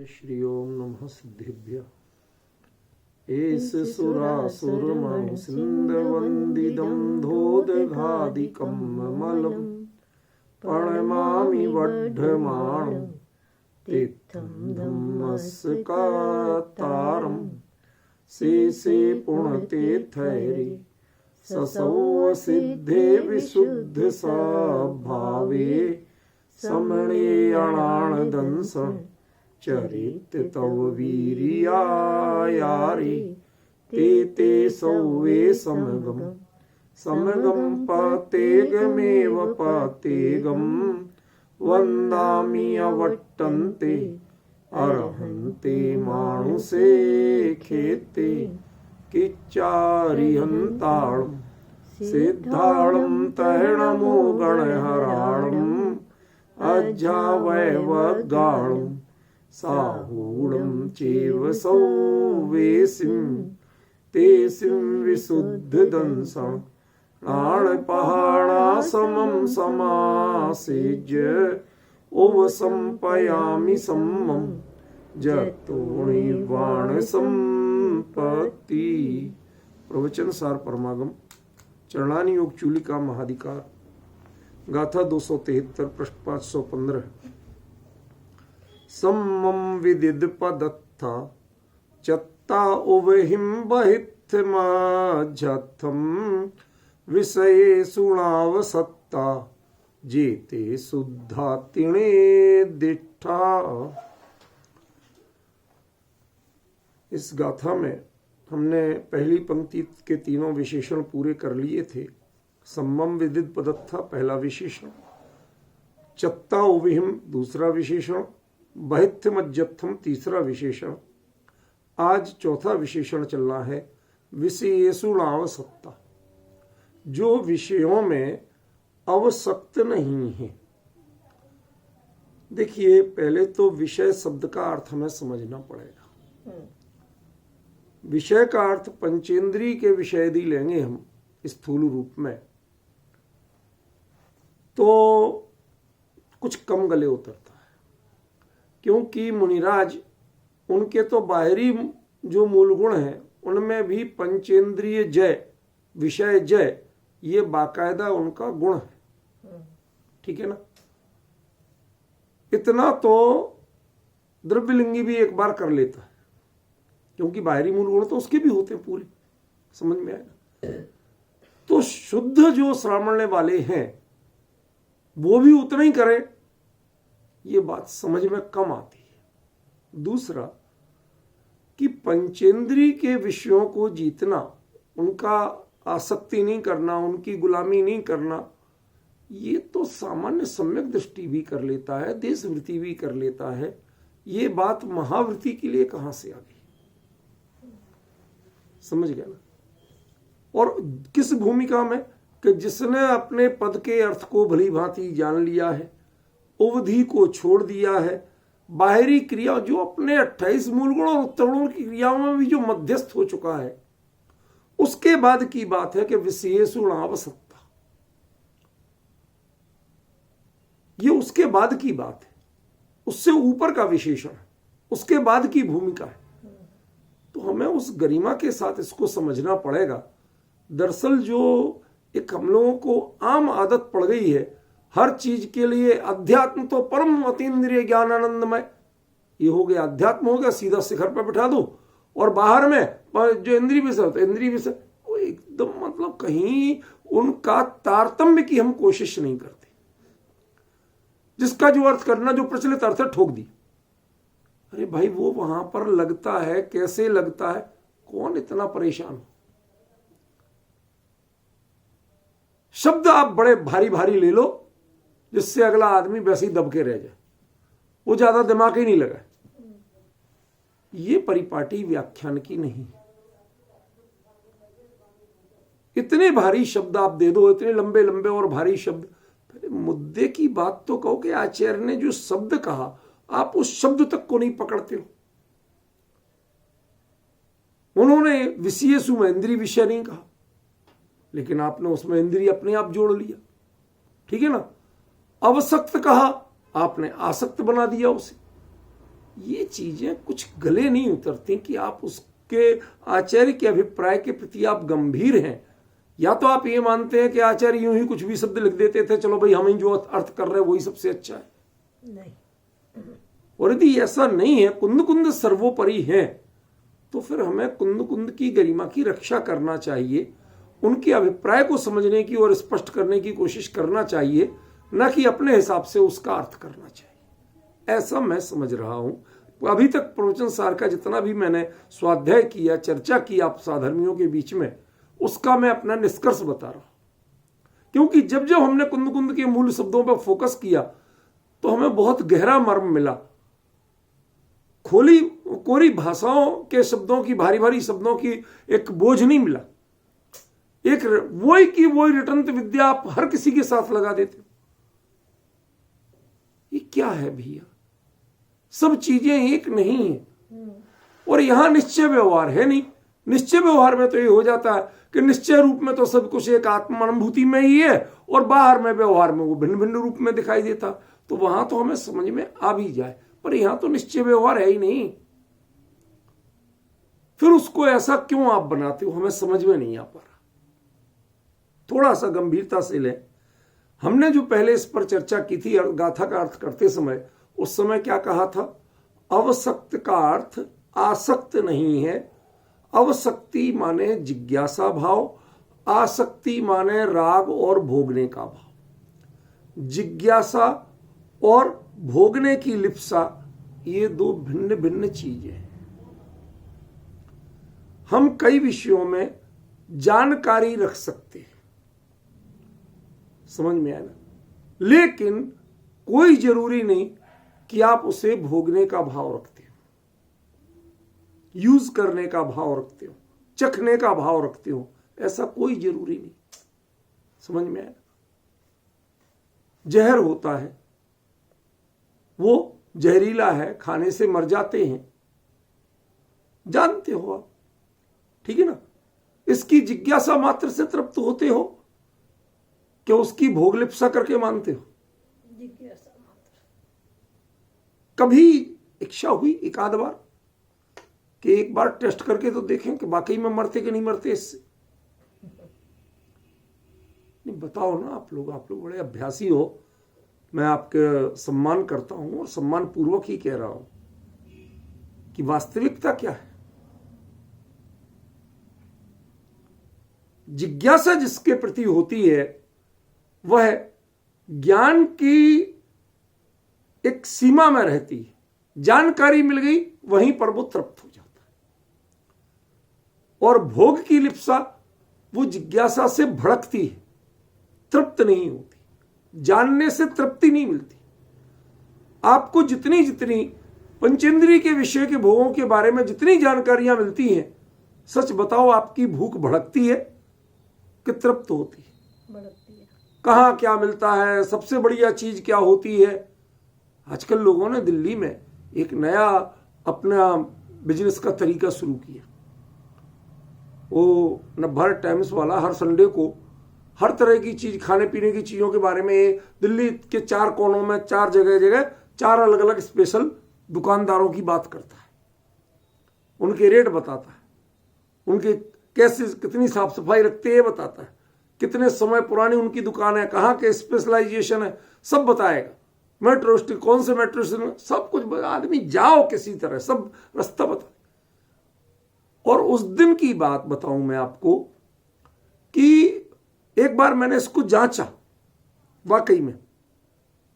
श्री ओम नमः सिद्धिभ्य एस सुरासुरमनु सिन्धवन्दिदं धोदघादिकं मलं प्रणमामि वड्ढमाणं तीर्थं धम्मस्कातारं से पुण्यतीर्थैरि ससौ सिद्धे विशुद्ध भावे समणे अणाणदंसं चरित तव वीर्यायारि ते सौवे समगम पतेगमेव पतेगं वन्दामि अवट्टन्ते अर्हन्ते मानुषे खेते किच्चारिहन्ताळं सिद्धाळं तैणमो गणहराळम् अज्जावैवगाळं साहूढं चैव सौवेसिं तेसिं विशुद्धदंसं नाणपहाणासमं समासेज्य उपसंपयामि सम्मं जतोणिर्वाण संपत्ति। प्रवचन सार परमागम चरणानी योग चूलिका महाधिकार गाथा 273 पृष्ठ 515। सम्मं विदिद पदत्था चत्ता उवहिं बहित्थमाझथं विषये सुणावसत्ता जेते शुद्धा तिणे दिठा। इस गाथा में हमने पहली पंक्ति के तीनों विशेषण पूरे कर लिए थे। सम्मम विदित पदत्था पहला विशेषण, चत्ता उविहिम दूसरा विशेषण, बहित्यमज्जत्थम तीसरा विशेषण। आज चौथा विशेषण चल रहा है विषयेषु नावसक्ता, जो विषयों में अवसक्त नहीं है। देखिए, पहले तो विषय शब्द का अर्थ हमें समझना पड़ेगा। विषय का अर्थ पंचेंद्रिय के विषय यदि लेंगे हम स्थूल रूप में तो कुछ कम गले उतरता है, क्योंकि मुनिराज उनके तो बाहरी जो मूल गुण हैं उनमें भी पंचेंद्रिय जय, विषय जय, ये बाकायदा उनका गुण है। ठीक है ना। इतना तो द्रव्यलिंगी भी एक बार कर लेता है, क्योंकि बाहरी मूल गुण तो उसके भी होते हैं पूरे, समझ में आएगा। तो शुद्ध जो श्रावणने वाले हैं वो भी उतना ही करें, ये बात समझ में कम आती है। दूसरा कि पंचेंद्रिय के विषयों को जीतना, उनका आसक्ति नहीं करना, उनकी गुलामी नहीं करना, ये तो सामान्य सम्यक दृष्टि भी कर लेता है, देशवृत्ति भी कर लेता है। ये बात महावृत्ति के लिए कहां से आ गई, समझ गया ना। और किस भूमिका में कि जिसने अपने पद के अर्थ को भली भांति जान लिया है, उवधि को छोड़ दिया है, बाहरी क्रिया जो अपने 28 मूल गुण और उत्तर गुण की क्रियाओं में भी जो मध्यस्थ हो चुका है, उसके बाद की बात है कि विशेषु नावसत्ता, ये उसके बाद की बात है, उससे ऊपर का विशेषण है, उसके बाद की भूमिका है। तो हमें उस गरिमा के साथ इसको समझना पड़ेगा। दरअसल जो एक हम लोगों को आम आदत पड़ गई है, हर चीज के लिए अध्यात्म तो परम अतीन्द्रिय ज्ञान आनंदमय, ये हो गया अध्यात्म, हो गया सीधा शिखर पर बैठा दो, और बाहर में जो इंद्रिय विषय होता है, इंद्रिय विषय वो एकदम मतलब कहीं उनका तारतम्य की हम कोशिश नहीं करते। जिसका जो अर्थ करना, जो प्रचलित अर्थ है, ठोक दी। अरे भाई, वो वहां पर लगता है, कैसे लगता है, कौन इतना परेशान हो। शब्द आप बड़े भारी भारी ले लो, जिससे अगला आदमी वैसे ही दबके रह जाए, वो ज्यादा दिमाग ही नहीं लगा। ये परिपाटी व्याख्यान की नहीं। इतने भारी शब्द आप दे दो, इतने लंबे लंबे और भारी शब्द। मुद्दे की बात तो कहो कि आचार्य ने जो शब्द कहा, आप उस शब्द तक को नहीं पकड़ते हो। उन्होंने विषयेषु में इंद्रिय विषय नहीं कहा, लेकिन आपने उसमें इंद्रिय अपने आप जोड़ लिया। ठीक है ना। अवसक्त कहा, आपने आसक्त बना दिया उसे। ये चीजें कुछ गले नहीं उतरती कि आप उसके आचार्य के अभिप्राय के प्रति आप गंभीर हैं, या तो आप ये मानते हैं कि आचार्य यूं ही कुछ भी शब्द लिख देते थे, चलो भाई हम जो अर्थ कर रहे हैं वही सबसे अच्छा है। नहीं, और यदि ऐसा नहीं है, कुंद कुंद सर्वोपरि है, तो फिर हमें कुंद कुंद की गरिमा की रक्षा करना चाहिए, उनके अभिप्राय को समझने की और स्पष्ट करने की कोशिश करना चाहिए, न कि अपने हिसाब से उसका अर्थ करना चाहिए। ऐसा मैं समझ रहा हूं। अभी तक प्रवचन सार का जितना भी मैंने स्वाध्याय किया, चर्चा की आप साधर्मियों के बीच में, उसका मैं अपना निष्कर्ष बता रहा हूं। क्योंकि जब जब हमने कुंद कुंद के मूल शब्दों पर फोकस किया तो हमें बहुत गहरा मर्म मिला। कोरी भाषाओं के शब्दों की, भारी भारी शब्दों की एक बोझ नहीं मिला। एक वही की वही रिटंत विद्या आप हर किसी के साथ लगा देते हो। ये क्या है भैया? सब चीजें एक नहीं है। और यहां निश्चय व्यवहार है नहीं। निश्चय व्यवहार में तो ये हो जाता है कि निश्चय रूप में तो सब कुछ एक आत्मानुभूति में ही है और बाहर में व्यवहार में वो भिन्न भिन्न रूप में दिखाई देता, तो वहां तो हमें समझ में आ भी जाए, पर यहां तो निश्चय व्यवहार है ही नहीं। फिर उसको ऐसा क्यों आप बनाते हो, हमें समझ में नहीं आ पा रहा। थोड़ा सा गंभीरता से लें। हमने जो पहले इस पर चर्चा की थी गाथा का अर्थ करते समय, उस समय क्या कहा था? अवसक्त का अर्थ आसक्त नहीं है। अवसक्ति माने जिज्ञासा भाव, आसक्ति माने राग और भोगने का भाव। जिज्ञासा और भोगने की लिप्सा, ये दो भिन्न भिन्न चीजें हैं। हम कई विषयों में जानकारी रख सकते हैं, समझ में आया ना? लेकिन कोई जरूरी नहीं कि आप उसे भोगने का भाव रखते हो, यूज करने का भाव रखते हो, चखने का भाव रखते हो, ऐसा कोई जरूरी नहीं। समझ में आया? जहर होता है, वो जहरीला है, खाने से मर जाते हैं, जानते हो आप, ठीक है ना? इसकी जिज्ञासा मात्र से तृप्त होते हो कि उसकी भोग लिप्सा करके मानते हो? जिज्ञासा मात्र। कभी इच्छा हुई एक आध बार कि एक बार टेस्ट करके तो देखें कि वाकई में मरते कि नहीं मरते इससे? नहीं, बताओ ना। आप लोग बड़े अभ्यासी हो, मैं आपके सम्मान करता हूं और सम्मान पूर्वक ही कह रहा हूं कि वास्तविकता क्या है। जिज्ञासा जिसके प्रति होती है वह ज्ञान की एक सीमा में रहती है। जानकारी मिल गई, वहीं पर वो तृप्त हो जाता है। और भोग की लिप्सा वो जिज्ञासा से भड़कती है, तृप्त नहीं होती। जानने से तृप्ति नहीं मिलती। आपको जितनी जितनी पंचेंद्रिय के विषय के भोगों के बारे में जितनी जानकारियां मिलती हैं, सच बताओ आपकी भूख भड़कती है कि तृप्त होती है? बढ़ती है। कहाँ क्या मिलता है, सबसे बढ़िया चीज क्या होती है? आजकल लोगों ने दिल्ली में एक नया अपना बिजनेस का तरीका शुरू किया। वो नवभारत टाइम्स वाला हर संडे को हर तरह की चीज, खाने पीने की चीजों के बारे में दिल्ली के 4 कोनों में 4 जगह 4 अलग अलग स्पेशल दुकानदारों की बात करता है, उनके रेट बताता है, उनके कैसे कितनी साफ सफाई रखते हैं बताता है, कितने समय पुरानी उनकी दुकान है, कहाँ के स्पेशलाइजेशन है, सब बताएगा। मेट्रो स्टेशन, कौन से मेट्रो स्टेशन, सब कुछ। आदमी जाओ किसी तरह, सब रास्ता बता। और उस दिन की बात बताऊं मैं आपको कि एक बार मैंने इसको जांचा, वाकई में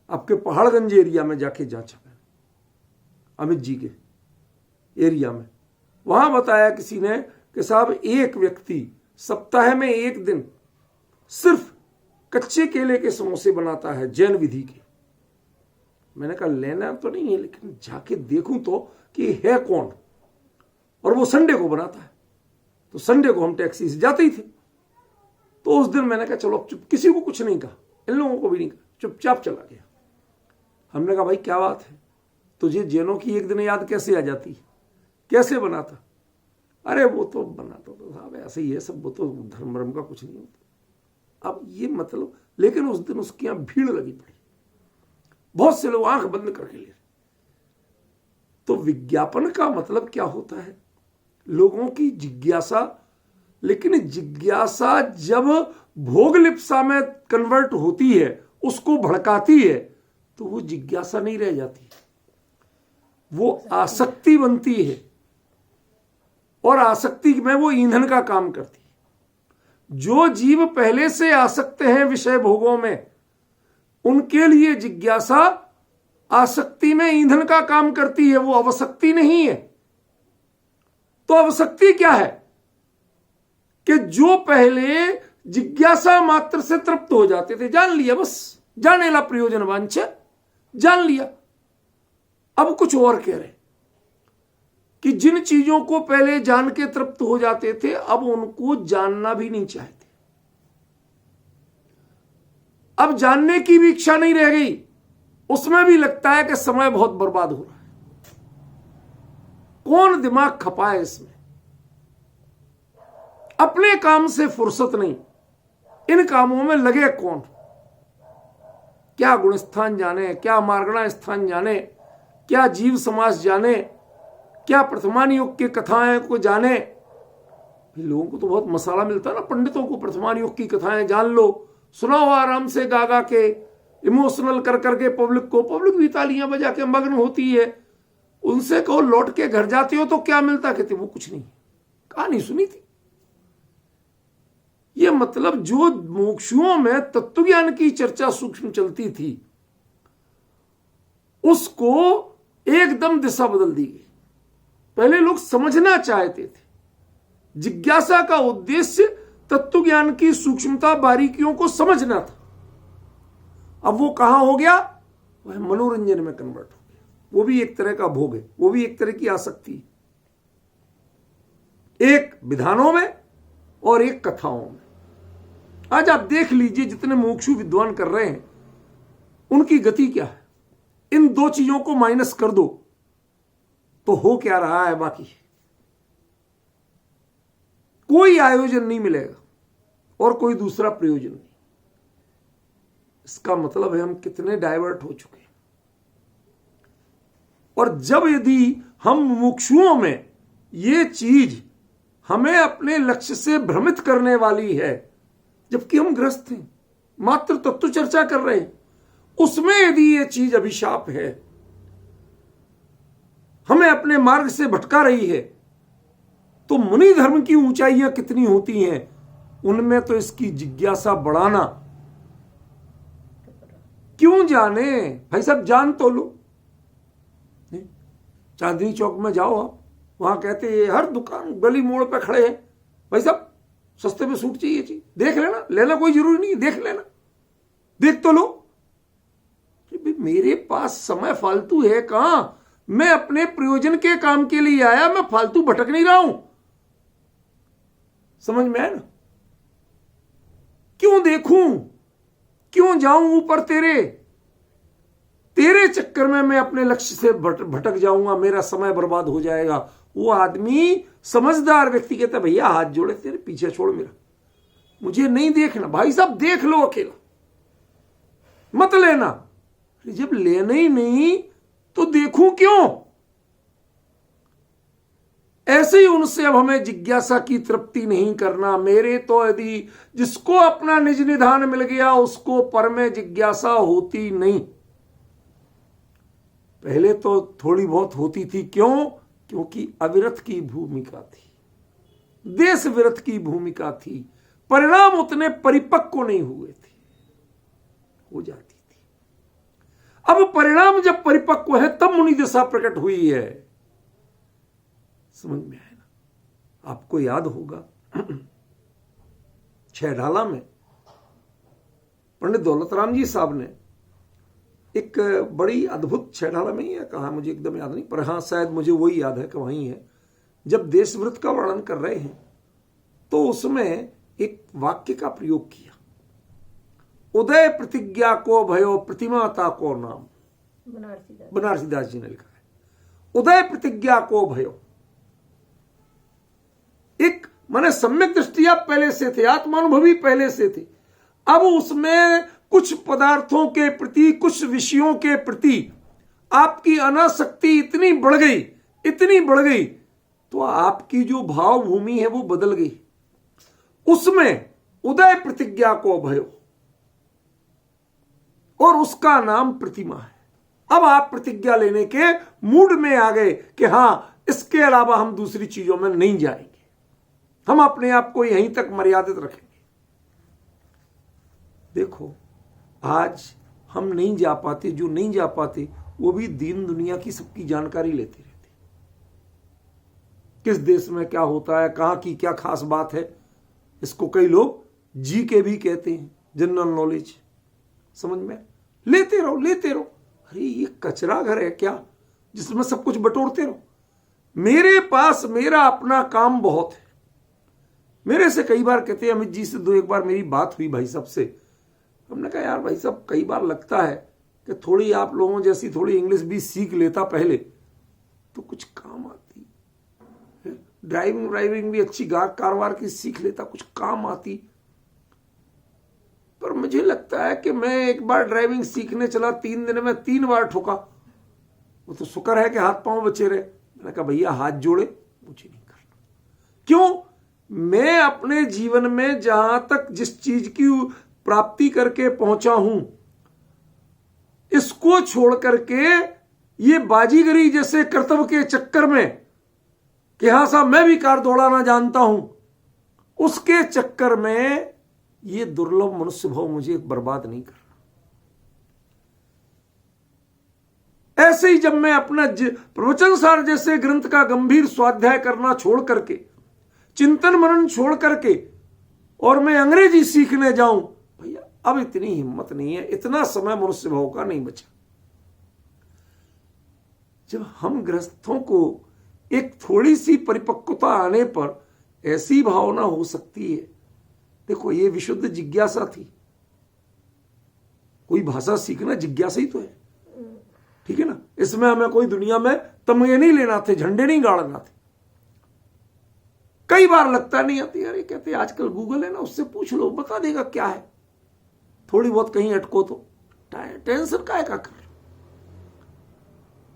आपके पहाड़गंज एरिया में जाके जांचा मैंने, अमित जी के एरिया में। वहां बताया किसी ने कि साहब एक व्यक्ति सप्ताह में एक दिन सिर्फ कच्चे केले के समोसे बनाता है, जैन विधि के। मैंने कहा लेना तो नहीं है, लेकिन जाके देखूं तो कि है कौन। और वो संडे को बनाता है, तो संडे को हम टैक्सी से जाते ही थे। तो उस दिन मैंने कहा चलो चुप, किसी को कुछ नहीं कहा, इन लोगों को भी नहीं कहा, चुपचाप चला गया। हमने कहा भाई क्या बात है, तुझे जैनों की एक दिन याद कैसे आ जाती, कैसे बनाता? अरे वो तो बनाता तो साहब ऐसे ही है सब, वो तो धर्म का कुछ नहीं होता। अब ये मतलब, लेकिन उस दिन उसके यहां भीड़ लगी पड़ी, बहुत से लोग आंख बंद करके ले। तो विज्ञापन का मतलब क्या होता है? लोगों की जिज्ञासा। लेकिन जिज्ञासा जब भोग लिप्सा में कन्वर्ट होती है, उसको भड़काती है, तो वो जिज्ञासा नहीं रह जाती, वो आसक्ति बनती है, और आसक्ति में वो ईंधन का काम करती है। जो जीव पहले से आसक्त हैं विषय भोगों में, उनके लिए जिज्ञासा आसक्ति में ईंधन का काम करती है, वो अवसक्ति नहीं है। तो अवसक्ति क्या है? कि जो पहले जिज्ञासा मात्र से तृप्त हो जाते थे, जान लिया, बस जाने ला प्रयोजन वांछा, जान लिया। अब कुछ और कह रहे कि जिन चीजों को पहले जान के तृप्त हो जाते थे, अब उनको जानना भी नहीं चाहते। अब जानने की भी इच्छा नहीं रह गई, उसमें भी लगता है कि समय बहुत बर्बाद हो रहा है। कौन दिमाग खपाए इसमें? अपने काम से फुर्सत नहीं, इन कामों में लगे कौन? क्या गुण स्थान जाने, क्या मार्गणा स्थान जाने, क्या जीव समास जाने, क्या प्रथमान युग की कथाएं को जाने। लोगों को तो बहुत मसाला मिलता है ना, पंडितों को प्रथमान युग की कथाएं जान लो, सुनाओ आराम से गा गा के, इमोशनल कर करके पब्लिक भी तालियां बजा के मग्न होती है। उनसे कहो लौट के घर जाते हो तो क्या मिलता? कहते वो कुछ नहीं, कहानी सुनी थी। ये मतलब जो मोक्षुओं में तत्व ज्ञान की चर्चा सूक्ष्म चलती थी, उसको एकदम दिशा बदल दी गई। पहले लोग समझना चाहते थे, जिज्ञासा का उद्देश्य तत्व ज्ञान की सूक्ष्मता बारीकियों को समझना था। अब वो कहां हो गया? वह मनोरंजन में कन्वर्ट हो गया। वो भी एक तरह का भोग है, वो भी एक तरह की आसक्ति है, एक विधानों में और एक कथाओं में। आज आप देख लीजिए जितने मोक्षु विद्वान कर रहे हैं, उनकी गति क्या है? इन दो चीजों को माइनस कर दो तो हो क्या रहा है? बाकी कोई आयोजन नहीं मिलेगा और कोई दूसरा प्रयोजन नहीं। इसका मतलब है हम कितने डाइवर्ट हो चुके हैं। और जब यदि हम मुमुक्षुओं में ये चीज हमें अपने लक्ष्य से भ्रमित करने वाली है, जबकि हम ग्रस्त हैं, मात्र तत्व चर्चा कर रहे हैं, उसमें यदि ये चीज अभिशाप है, हमें अपने मार्ग से भटका रही है, तो मुनि धर्म की ऊंचाइयां कितनी होती हैं, उनमें तो इसकी जिज्ञासा बढ़ाना। क्यों जाने भाई साहब, जान तो लो। चांदनी चौक में जाओ आप, वहां कहते हैं हर दुकान गली मोड़ पे खड़े हैं, भाई साहब सस्ते में सूट चाहिए, चीज देख लेना, लेना कोई जरूरी नहीं, देख लेना, देख तो लो। मेरे पास समय फालतू है कहां? मैं अपने प्रयोजन के काम के लिए आया, मैं फालतू भटक नहीं रहा हूं। समझ में आया ना? क्यों देखूं, क्यों जाऊं ऊपर तेरे चक्कर में मैं अपने लक्ष्य से भटक जाऊंगा, मेरा समय बर्बाद हो जाएगा। वो आदमी समझदार व्यक्ति कहता भैया हाथ जोड़े तेरे, पीछे छोड़ मेरा, मुझे नहीं देखना। भाई साहब देख लो अकेला, मत लेना। जब लेना ही नहीं तो देखूं क्यों? ऐसे ही उनसे अब हमें जिज्ञासा की तृप्ति नहीं करना। मेरे तो यदि जिसको अपना निज निधान मिल गया, उसको पर में जिज्ञासा होती नहीं। पहले तो थोड़ी बहुत होती थी, क्यों? क्योंकि अविरत की भूमिका थी, देश विरत की भूमिका थी, परिणाम उतने परिपक्व नहीं हुए थे, हो जाती थी। अब परिणाम जब परिपक्व है तब मुनि दशा प्रकट हुई है। समझ में आया ना? आपको याद होगा छैढाला में पंडित दौलतराम जी साहब ने एक बड़ी अद्भुत, छैढाला में ही है कहा, मुझे एकदम याद नहीं, पर हाँ शायद मुझे वही याद है कि वहीं है। जब देशव्रत का वर्णन कर रहे हैं तो उसमें एक वाक्य का प्रयोग किया, उदय प्रतिज्ञा को भयो प्रतिमाता को नाम। बनारसीदास जी ने लिखा है, उदय प्रतिज्ञा को भयो। एक माने सम्यक दृष्टि आप पहले से थे, आत्मानुभवी पहले से थे, अब उसमें कुछ पदार्थों के प्रति, कुछ विषयों के प्रति आपकी अनासक्ति इतनी बढ़ गई, इतनी बढ़ गई, तो आपकी जो भाव भूमि है वो बदल गई। उसमें उदय प्रतिज्ञा को अभयो, और उसका नाम प्रतिमा है। अब आप प्रतिज्ञा लेने के मूड में आ गए कि हां, इसके अलावा हम दूसरी चीजों में नहीं जाएंगे, हम अपने आप को यहीं तक मर्यादित रखेंगे। देखो, आज हम नहीं जा पाते, जो नहीं जा पाते वो भी दीन दुनिया की सबकी जानकारी लेते रहते, किस देश में क्या होता है, कहां की क्या खास बात है। इसको कई लोग जी के भी कहते हैं, जनरल नॉलेज। समझ में? लेते रहो, लेते रहो। अरे ये कचरा घर है क्या जिसमें सब कुछ बटोरते रहो? मेरे पास मेरा अपना काम बहुत है। मेरे से कई बार कहते हैं, अमित जी से एक बार मेरी बात हुई भाई साहब से। हमने कहा यार भाई साहब, कई बार लगता है कि थोड़ी आप लोगों जैसी थोड़ी इंग्लिश भी सीख लेता पहले तो कुछ काम आती, ड्राइविंग भी अच्छी कारवार की सीख लेता, कुछ काम आती। पर मुझे लगता है कि मैं एक बार ड्राइविंग सीखने चला, 3 दिन में 3 बार ठोका। वो तो शुक्र है कि हाथ पांव बचे रहे। मैंने कहा भैया हाथ जोड़े, मुझे नहीं करना। क्यों? मैं अपने जीवन में जहां तक जिस चीज की प्राप्ति करके पहुंचा हूं, इसको छोड़ करके ये बाजीगरी जैसे कर्तव्य के चक्कर में कि हां साहब मैं भी कार दौड़ाना जानता हूं, उसके चक्कर में ये दुर्लभ मनुष्य भाव मुझे बर्बाद नहीं कर रहा। ऐसे ही जब मैं अपना प्रवचन सार जैसे ग्रंथ का गंभीर स्वाध्याय करना छोड़ करके, चिंतन मनन छोड़ करके, और मैं अंग्रेजी सीखने जाऊं, भैया अब इतनी हिम्मत नहीं है, इतना समय मनुष्य भाव का नहीं बचा। जब हम गृहस्थों को एक थोड़ी सी परिपक्वता आने पर ऐसी भावना हो सकती है। देखो, ये विशुद्ध जिज्ञासा थी। कोई भाषा सीखना जिज्ञासा ही तो है, ठीक है ना? इसमें हमें कोई दुनिया में तमगे नहीं लेना थे, झंडे नहीं गाड़ना थे। कई बार लगता नहीं आती, यार ये कहते आजकल गूगल है ना, उससे पूछ लो, बता देगा क्या है। थोड़ी बहुत कहीं अटको तो टेंशन काहे का कर,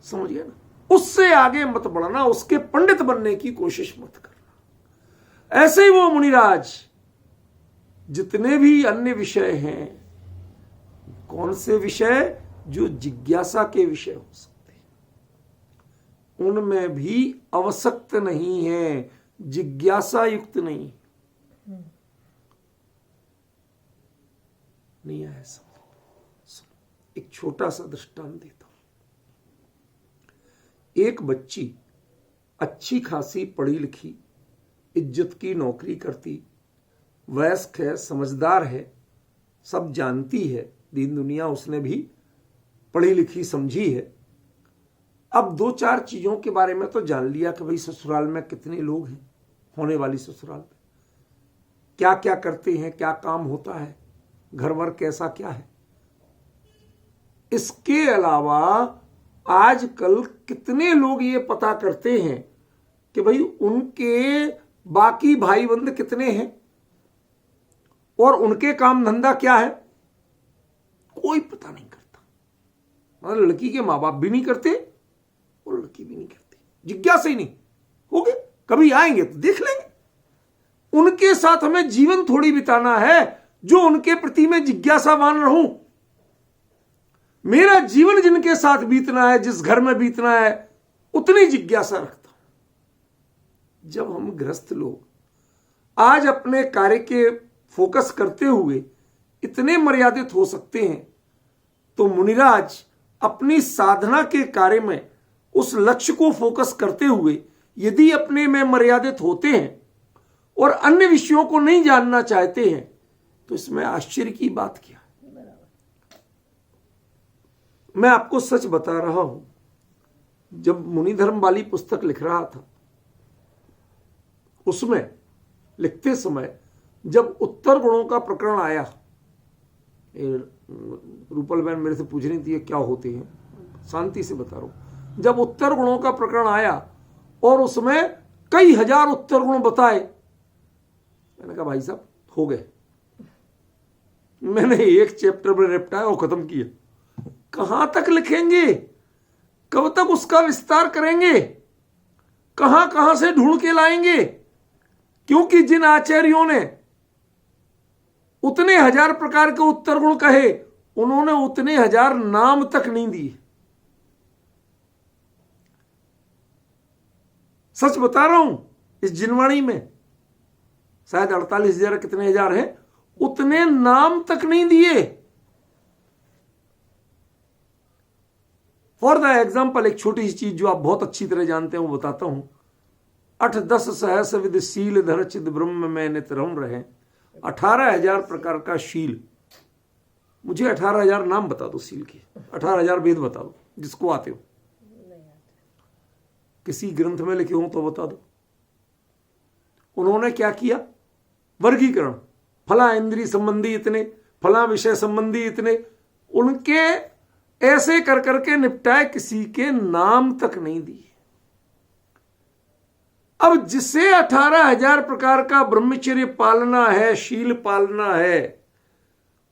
समझ गया ना? उससे आगे मत बढ़ना, उसके पंडित बनने की कोशिश मत करना। ऐसे ही वो मुनिराज जितने भी अन्य विषय हैं, कौन से विषय? जो जिज्ञासा के विषय हो सकते हैं, उनमें भी आवश्यक नहीं है, जिज्ञासा युक्त नहीं आया। एक छोटा सा दृष्टांत देता हूं। एक बच्ची अच्छी खासी पढ़ी लिखी, इज्जत की नौकरी करती, वयस्क है, समझदार है, सब जानती है, दीन दुनिया उसने भी पढ़ी लिखी समझी है। अब 2-4 चीजों के बारे में तो जान लिया कि भाई ससुराल में कितने लोग हैं, होने वाली ससुराल में क्या क्या करते हैं, क्या काम होता है, घर वर कैसा क्या है। इसके अलावा आजकल कितने लोग ये पता करते हैं कि भाई उनके बाकी भाई बंद कितने हैं और उनके काम धंधा क्या है, कोई पता नहीं करता। मतलब लड़की के माँ बाप भी नहीं करते और लड़की भी नहीं करती, जिज्ञासा ही नहीं। हो गए, कभी आएंगे तो देख लेंगे। उनके साथ हमें जीवन थोड़ी बिताना है जो उनके प्रति में जिज्ञासावान रहूं। मेरा जीवन जिनके साथ बीतना है, जिस घर में बीतना है, उतनी जिज्ञासा रखता हूं। जब हम गृहस्थ लोग आज अपने कार्य के फोकस करते हुए इतने मर्यादित हो सकते हैं, तो मुनिराज अपनी साधना के कार्य में उस लक्ष्य को फोकस करते हुए यदि अपने में मर्यादित होते हैं और अन्य विषयों को नहीं जानना चाहते हैं, तो इसमें आश्चर्य की बात क्या है। मैं आपको सच बता रहा हूं, जब मुनिधर्म वाली पुस्तक लिख रहा था, उसमें लिखते समय जब उत्तर गुणों का प्रकरण आया, रूपल बहन मेरे से पूछ रही थी ये क्या होते हैं, शांति से बता रहा हूं। जब उत्तर गुणों का प्रकरण आया और उसमें कई हजार उत्तर गुण बताए, मैंने कहा भाई साहब हो गए। मैंने एक चैप्टर में निपटाया और खत्म किया। कहां तक लिखेंगे? कब तक उसका विस्तार करेंगे? कहां कहां से ढूंढ के लाएंगे? क्योंकि जिन आचार्यों ने उतने हजार प्रकार के उत्तर गुण कहे, उन्होंने उतने हजार नाम तक नहीं दिए। सच बता रहा हूं, इस जिनवाणी में शायद 48,000 कितने हजार हैं, उतने नाम तक नहीं दिए। फॉर द एग्जाम्पल एक छोटी सी चीज जो आप बहुत अच्छी तरह जानते हैं वो बताता हूं। 8-10 सहस विद शील धर चिद ब्रह्म में नित रम रहे। 18,000 प्रकार का शील। मुझे 18,000 नाम बता दो शील के, 18,000 वेद बता दो जिसको आते हो, किसी ग्रंथ में लिखे हो तो बता दो। उन्होंने क्या किया? वर्गीकरण, फला इंद्रिय संबंधी इतने, फला विषय संबंधी इतने, उनके ऐसे कर करके निपटाए, किसी के नाम तक नहीं दिए। अब जिसे 18,000 प्रकार का ब्रह्मचर्य पालना है, शील पालना है,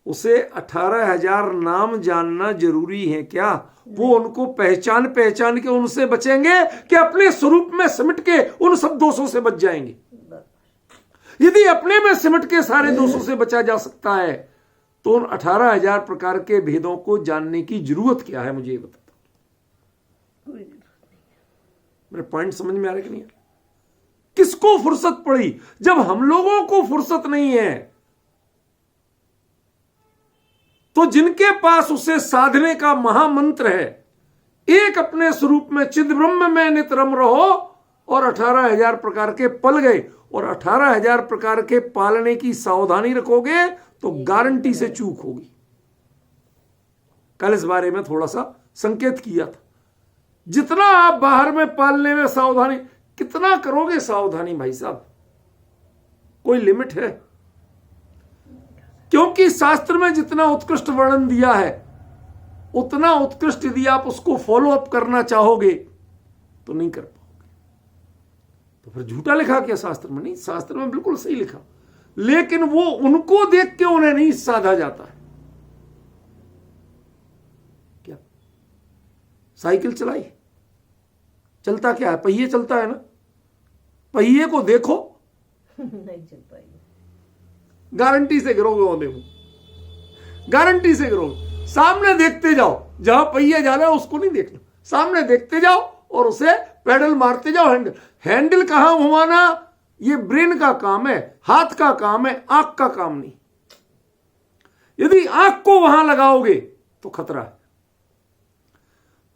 उसे 18,000 नाम जानना जरूरी है क्या? वो उनको पहचान पहचान के उनसे बचेंगे कि अपने स्वरूप में सिमट के उन सब दोषों से बच जाएंगे? यदि अपने में सिमट के सारे दोषों से बचा जा सकता है तो उन 18,000 प्रकार के भेदों को जानने की जरूरत क्या है? मुझे ये बताता। मेरे पॉइंट समझ में आ रहा कि नहीं? किसको फुर्सत पड़ी? जब हम लोगों को फुर्सत नहीं है तो जिनके पास उसे साधने का महामंत्र है, एक अपने स्वरूप में चिद ब्रह्म में नित रम रहो, और 18,000 प्रकार के पल गए, और 18,000 प्रकार के पालने की सावधानी रखोगे तो गारंटी से चूक होगी। कल इस बारे में थोड़ा सा संकेत किया था। जितना आप बाहर में पालने में सावधानी, कितना करोगे सावधानी भाई साहब? कोई लिमिट है? क्योंकि शास्त्र में जितना उत्कृष्ट वर्णन दिया है, उतना उत्कृष्ट यदि आप उसको फॉलो अप करना चाहोगे तो नहीं कर पाओगे। तो फिर झूठा लिखा क्या शास्त्र में? नहीं, शास्त्र में बिल्कुल सही लिखा, लेकिन वो उनको देख के उन्हें नहीं साधा जाता है। क्या साइकिल चलाई, चलता क्या है? पहिए चलता है ना। पहिए को देखो, नहीं चल पाएगी। गारंटी से गिरोगे होने में, गारंटी से गिरोगे। सामने देखते जाओ, जहां पहिया जा रहा है उसको नहीं देखना, सामने देखते जाओ और उसे पेडल मारते जाओ। हैंडल कहां घुमाना ये ब्रेन का काम है, हाथ का काम है, आंख का काम नहीं। यदि आंख को वहां लगाओगे तो खतरा है।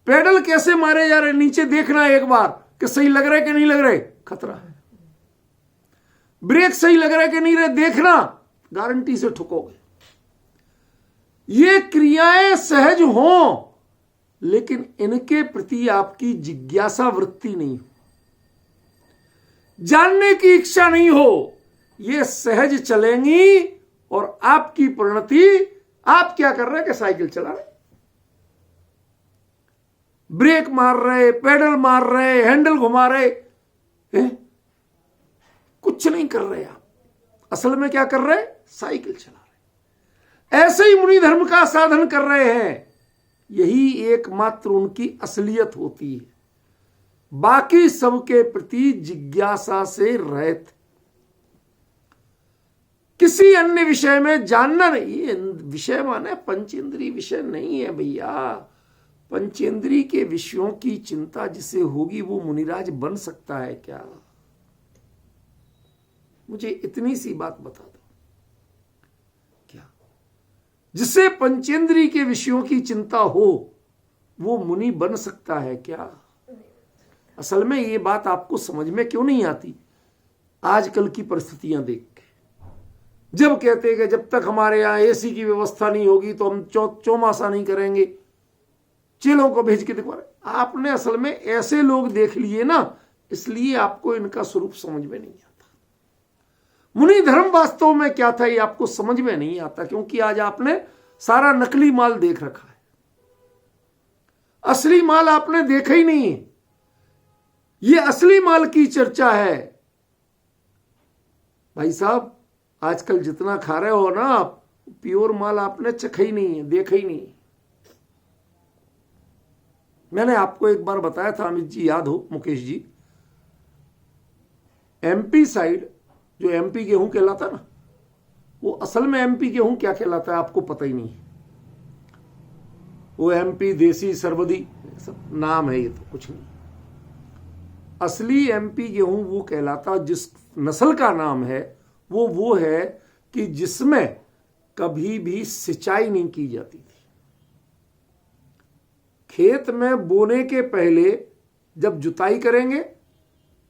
पेडल कैसे मारे जा रहे नीचे देखना एक बार कि सही लग रहा है कि नहीं लग रहे, खतरा है। ब्रेक सही लग रहा है कि नहीं रहे देखना, गारंटी से ठुकोगे। ये क्रियाएं सहज हों लेकिन इनके प्रति आपकी जिज्ञासा वृत्ति नहीं हो, जानने की इच्छा नहीं हो, ये सहज चलेंगी और आपकी परिणति, आप क्या कर रहे हैं कि साइकिल चला रहे, ब्रेक मार रहे, पेडल मार रहे, हैंडल घुमा रहे, कुछ नहीं कर रहे आप। असल में क्या कर रहे? साइकिल चला रहे। ऐसे ही मुनि धर्म का साधन कर रहे हैं। यही एकमात्र उनकी असलियत होती है। बाकी सबके प्रति जिज्ञासा से रहित, किसी अन्य विषय में जानना नहीं। ये विषय माने पंचेंद्रिय विषय नहीं है भैया। पंचेंद्रिय के विषयों की चिंता जिसे होगी वो मुनिराज बन सकता है क्या? मुझे इतनी सी बात बता दो, क्या जिसे पंचेंद्रिय के विषयों की चिंता हो वो मुनि बन सकता है क्या? असल में ये बात आपको समझ में क्यों नहीं आती? आजकल की परिस्थितियां देख के, जब कहते हैं कि जब तक हमारे यहां एसी की व्यवस्था नहीं होगी तो हम चौमासा नहीं करेंगे, चेलों को भेज के दिखवा रहे। आपने असल में ऐसे लोग देख लिए ना, इसलिए आपको इनका स्वरूप समझ में नहीं आता। मुनि धर्म वास्तव में क्या था ये आपको समझ में नहीं आता, क्योंकि आज आपने सारा नकली माल देख रखा है, असली माल आपने देखा ही नहीं है। ये असली माल की चर्चा है भाई साहब। आजकल जितना खा रहे हो ना आप, प्योर माल आपने चखा ही नहीं है, देखा ही नहीं है। मैंने आपको एक बार बताया था, अमित जी याद हो, मुकेश जी, एमपी साइड जो एमपी गेहूं कहलाता ना, वो असल में एमपी गेहूं क्या कहलाता है आपको पता ही नहीं। वो एमपी देसी सरबदी सब नाम है, ये तो कुछ नहीं। असली एमपी गेहूं वो कहलाता, जिस नस्ल का नाम है वो है कि जिसमें कभी भी सिंचाई नहीं की जाती थी। खेत में बोने के पहले जब जुताई करेंगे,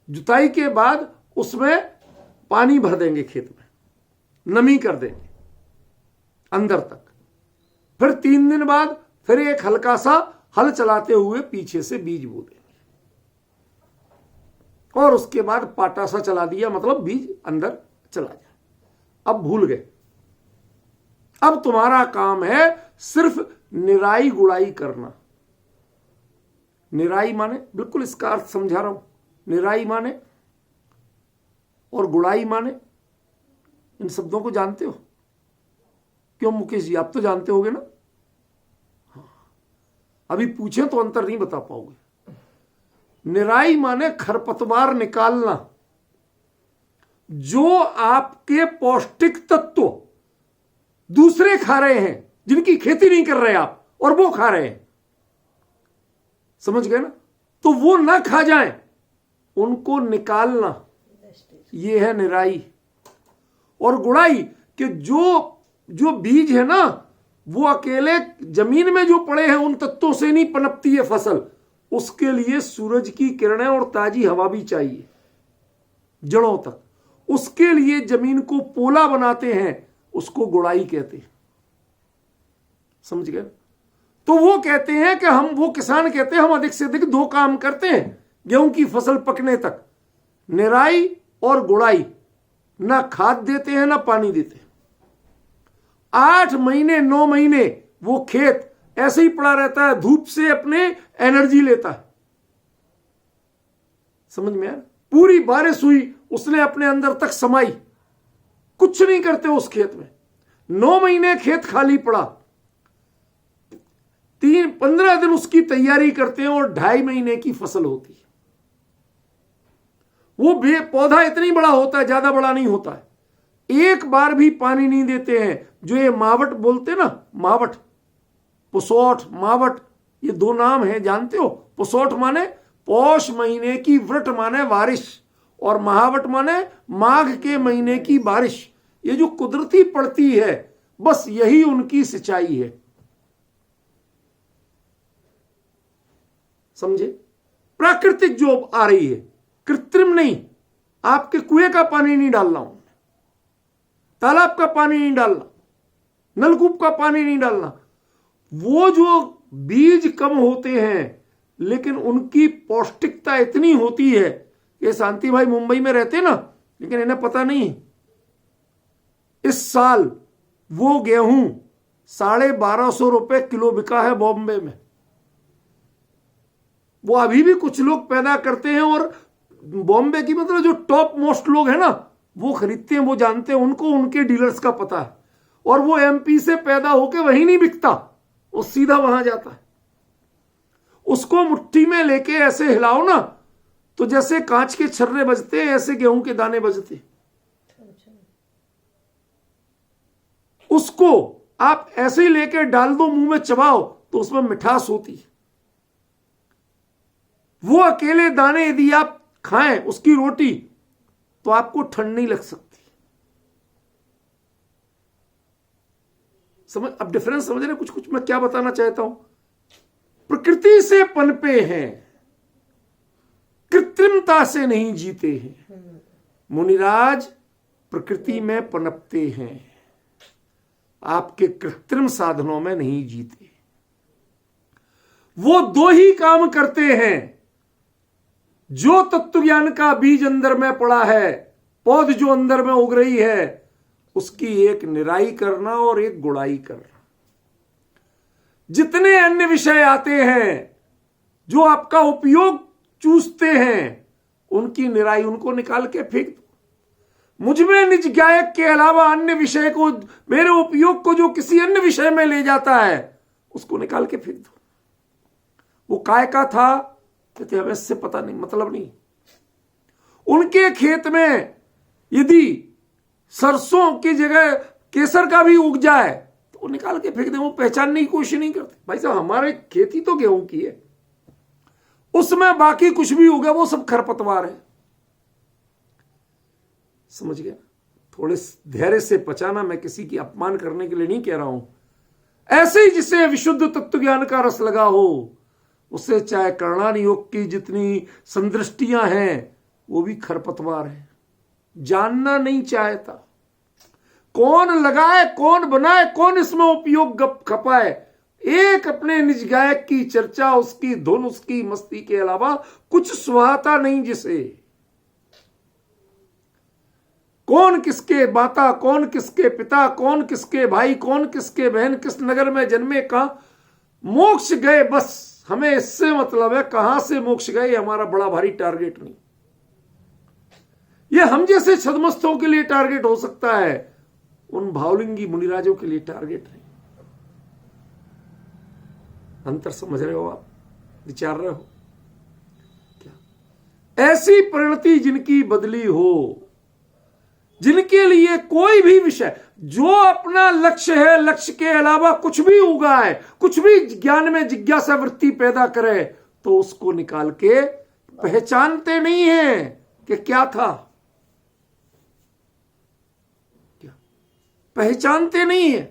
जुताई के बाद उसमें पानी भर देंगे, खेत में नमी कर देंगे अंदर तक, फिर 3 दिन बाद फिर एक हल्का सा हल चलाते हुए पीछे से बीज बो देंगे, और उसके बाद पाटा सा चला दिया, मतलब बीज अंदर चला जाए। अब भूल गए, अब तुम्हारा काम है सिर्फ निराई गुड़ाई करना। निराई माने, बिल्कुल इसका अर्थ समझा रहा हूं, निराई माने और गुड़ाई माने, इन शब्दों को जानते हो? क्यों मुकेश जी, आप तो जानते होगे ना? हाँ। अभी पूछें तो अंतर नहीं बता पाओगे। निराई माने खरपतवार निकालना, जो आपके पौष्टिक तत्व दूसरे खा रहे हैं, जिनकी खेती नहीं कर रहे आप, और वो खा रहे हैं, समझ गए ना? तो वो ना खा जाएं, उनको निकालना, ये है निराई। और गुड़ाई कि जो बीज है ना, वो अकेले जमीन में जो पड़े हैं उन तत्वों से नहीं पनपती है फसल, उसके लिए सूरज की किरणें और ताजी हवा भी चाहिए जड़ों तक। उसके लिए जमीन को पोला बनाते हैं, उसको गुड़ाई कहते हैं, समझ गए? तो वो कहते हैं कि वो किसान कहते हैं हम अधिक से अधिक 2 काम करते हैं गेहूं की फसल पकने तक, निराई और गुड़ाई। ना खाद देते हैं ना पानी देते हैं। 8 महीने 9 महीने वो खेत ऐसे ही पड़ा रहता है, धूप से अपने एनर्जी लेता है, समझ में आया? पूरी बारिश हुई, उसने अपने अंदर तक समाई, कुछ नहीं करते उस खेत में। 9 महीने खेत खाली पड़ा, 15 दिन उसकी तैयारी करते हैं और 2.5 महीने की फसल होती है। वो पौधा इतनी बड़ा होता है, ज्यादा बड़ा नहीं होता है। एक बार भी पानी नहीं देते हैं। जो ये मावट बोलते ना, मावट, पुसौठ, मावट, ये 2 नाम हैं, जानते हो? पुसौठ माने पौष महीने की व्रत माने बारिश, और महावट माने माघ के महीने की बारिश। ये जो कुदरती पड़ती है, बस यही उनकी सिंचाई है, समझे? प्राकृतिक जो आ रही है, कृत्रिम नहीं। आपके कुएं का पानी नहीं डालना, तालाब का पानी नहीं डालना, नलकूप का पानी नहीं डालना। वो जो बीज कम होते हैं लेकिन उनकी पौष्टिकता इतनी होती है। ये शांति भाई मुंबई में रहते ना, लेकिन इन्हें पता नहीं, इस साल वो गेहूं 1250 रुपए किलो बिका है बॉम्बे में। वो अभी भी कुछ लोग पैदा करते हैं, और बॉम्बे की मतलब जो टॉप मोस्ट लोग हैं ना, वो खरीदते हैं, वो जानते हैं, उनको उनके डीलर्स का पता है। और वो एमपी से पैदा होके वहीं नहीं बिकता, वो सीधा वहां जाता है। उसको मुट्ठी में लेके ऐसे हिलाओ ना, तो जैसे कांच के छर्रे बजते हैं, ऐसे गेहूं के दाने बजते। उसको आप ऐसे ही लेके डाल दो, मुंह में चबाओ, तो उसमें मिठास होती है। वो अकेले दाने यदि आप खाएं, उसकी रोटी, तो आपको ठंड नहीं लग सकती। समझ, अब डिफरेंस समझ रहे? कुछ मैं क्या बताना चाहता हूं। प्रकृति से पनपे हैं, कृत्रिमता से नहीं जीते हैं। मुनिराज प्रकृति में पनपते हैं, आपके कृत्रिम साधनों में नहीं जीते। वो 2 ही काम करते हैं। जो तत्व ज्ञान का बीज अंदर में पड़ा है, पौध जो अंदर में उग रही है, उसकी एक निराई करना और एक गुड़ाई करना। जितने अन्य विषय आते हैं जो आपका उपयोग चूसते हैं, उनकी निराई, उनको निकाल के फेंक दो। मुझमें निज गायक के अलावा अन्य विषय को, मेरे उपयोग को जो किसी अन्य विषय में ले जाता है, उसको निकाल के फेंक दो। वो काय का था, कहते हमें इससे पता नहीं, मतलब नहीं। उनके खेत में यदि सरसों की जगह केसर का भी उग जाए तो वो निकाल के फेंक दे, वो पहचानने की कोशिश नहीं करते। भाई साहब हमारे खेती तो गेहूं की है, उसमें बाकी कुछ भी उगे वो सब खरपतवार है। समझ गया? थोड़े धैर्य से पचाना, मैं किसी की अपमान करने के लिए नहीं कह रहा हूं। ऐसे ही जिसे विशुद्ध तत्व ज्ञान का रस लगा हो, उसे चाहे करणान योग की जितनी संदृष्टियां हैं वो भी खरपतवार है। जानना नहीं चाहता, कौन लगाए, कौन बनाए, कौन इसमें उपयोग खपाए, एक अपने निज गायक की चर्चा, उसकी धुन, उसकी मस्ती के अलावा कुछ सुहाता नहीं जिसे। कौन किसके माता, कौन किसके पिता, कौन किसके भाई, कौन किसके बहन, किस नगर में जन्मे, कहां मोक्ष गए, बस हमें इससे मतलब है। कहां से मोक्ष गए हमारा बड़ा भारी टारगेट नहीं। यह हम जैसे छदमस्तों के लिए टारगेट हो सकता है, उन भावलिंगी मुनिराजों के लिए टारगेट नहीं। अंतर समझ रहे हो आप? विचार रहे हो क्या? ऐसी परिणति जिनकी बदली हो, जिनके लिए कोई भी विषय जो अपना लक्ष्य है, लक्ष्य के अलावा कुछ भी उगाए, कुछ भी ज्ञान में जिज्ञासा वृत्ति पैदा करे, तो उसको निकाल के पहचानते नहीं है कि क्या था, क्या पहचानते नहीं है,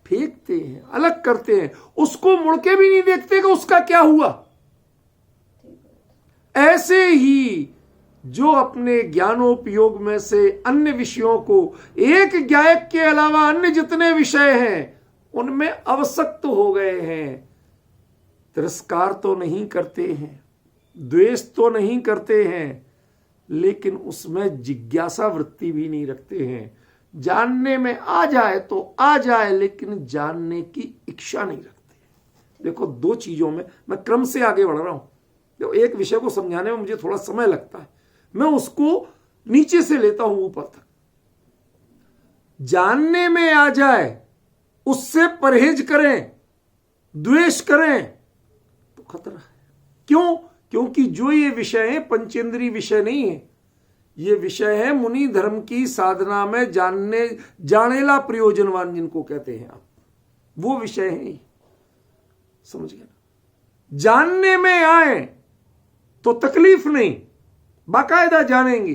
फेंकते हैं, अलग करते हैं, उसको मुड़ के भी नहीं देखते कि उसका क्या हुआ। ऐसे ही जो अपने ज्ञानोपयोग में से अन्य विषयों को, एक गायक के अलावा अन्य जितने विषय हैं उनमें अवसक्त हो गए हैं, तिरस्कार तो नहीं करते हैं, द्वेष तो नहीं करते हैं, लेकिन उसमें जिज्ञासा वृत्ति भी नहीं रखते हैं। जानने में आ जाए तो आ जाए, लेकिन जानने की इच्छा नहीं रखते। देखो दो चीजों में मैं क्रम से आगे बढ़ रहा हूं। देखो एक विषय को समझाने में मुझे थोड़ा समय लगता है, मैं उसको नीचे से लेता हूं ऊपर तक। जानने में आ जाए उससे परहेज करें, द्वेष करें तो खतरा है। क्यों? क्योंकि जो ये विषय है पंचेंद्रीय विषय नहीं है, ये विषय है मुनि धर्म की साधना में जानेला प्रयोजनवान जिनको कहते हैं आप, वो विषय है। समझ गए? जानने में आए तो तकलीफ नहीं, बाकायदा जानेंगे।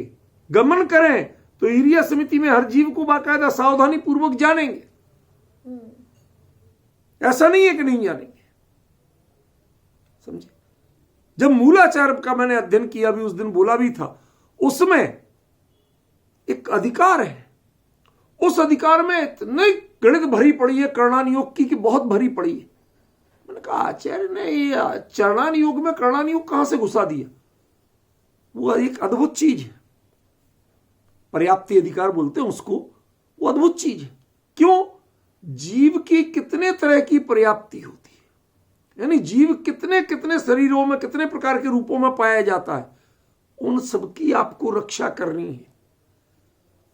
गमन करें तो ईरिया समिति में हर जीव को बाकायदा सावधानी पूर्वक जानेंगे। ऐसा नहीं है कि नहीं जानेंगे। समझे? जब मूलाचार का मैंने अध्ययन किया भी, उस दिन बोला भी था, उसमें एक अधिकार है, उस अधिकार में इतनी गणित भरी पड़ी है करणान योग की कि बहुत भरी पड़ी है। मैंने कहा आचार्य ने ये चरणान योग में करणान योग कहां से घुसा दिया? वो एक अद्भुत चीज है, पर्याप्ति अधिकार बोलते हैं उसको, वो अद्भुत चीज है। क्यों? जीव की कितने तरह की पर्याप्ति होती है, यानी जीव कितने कितने शरीरों में, कितने प्रकार के रूपों में पाया जाता है, उन सबकी आपको रक्षा करनी है।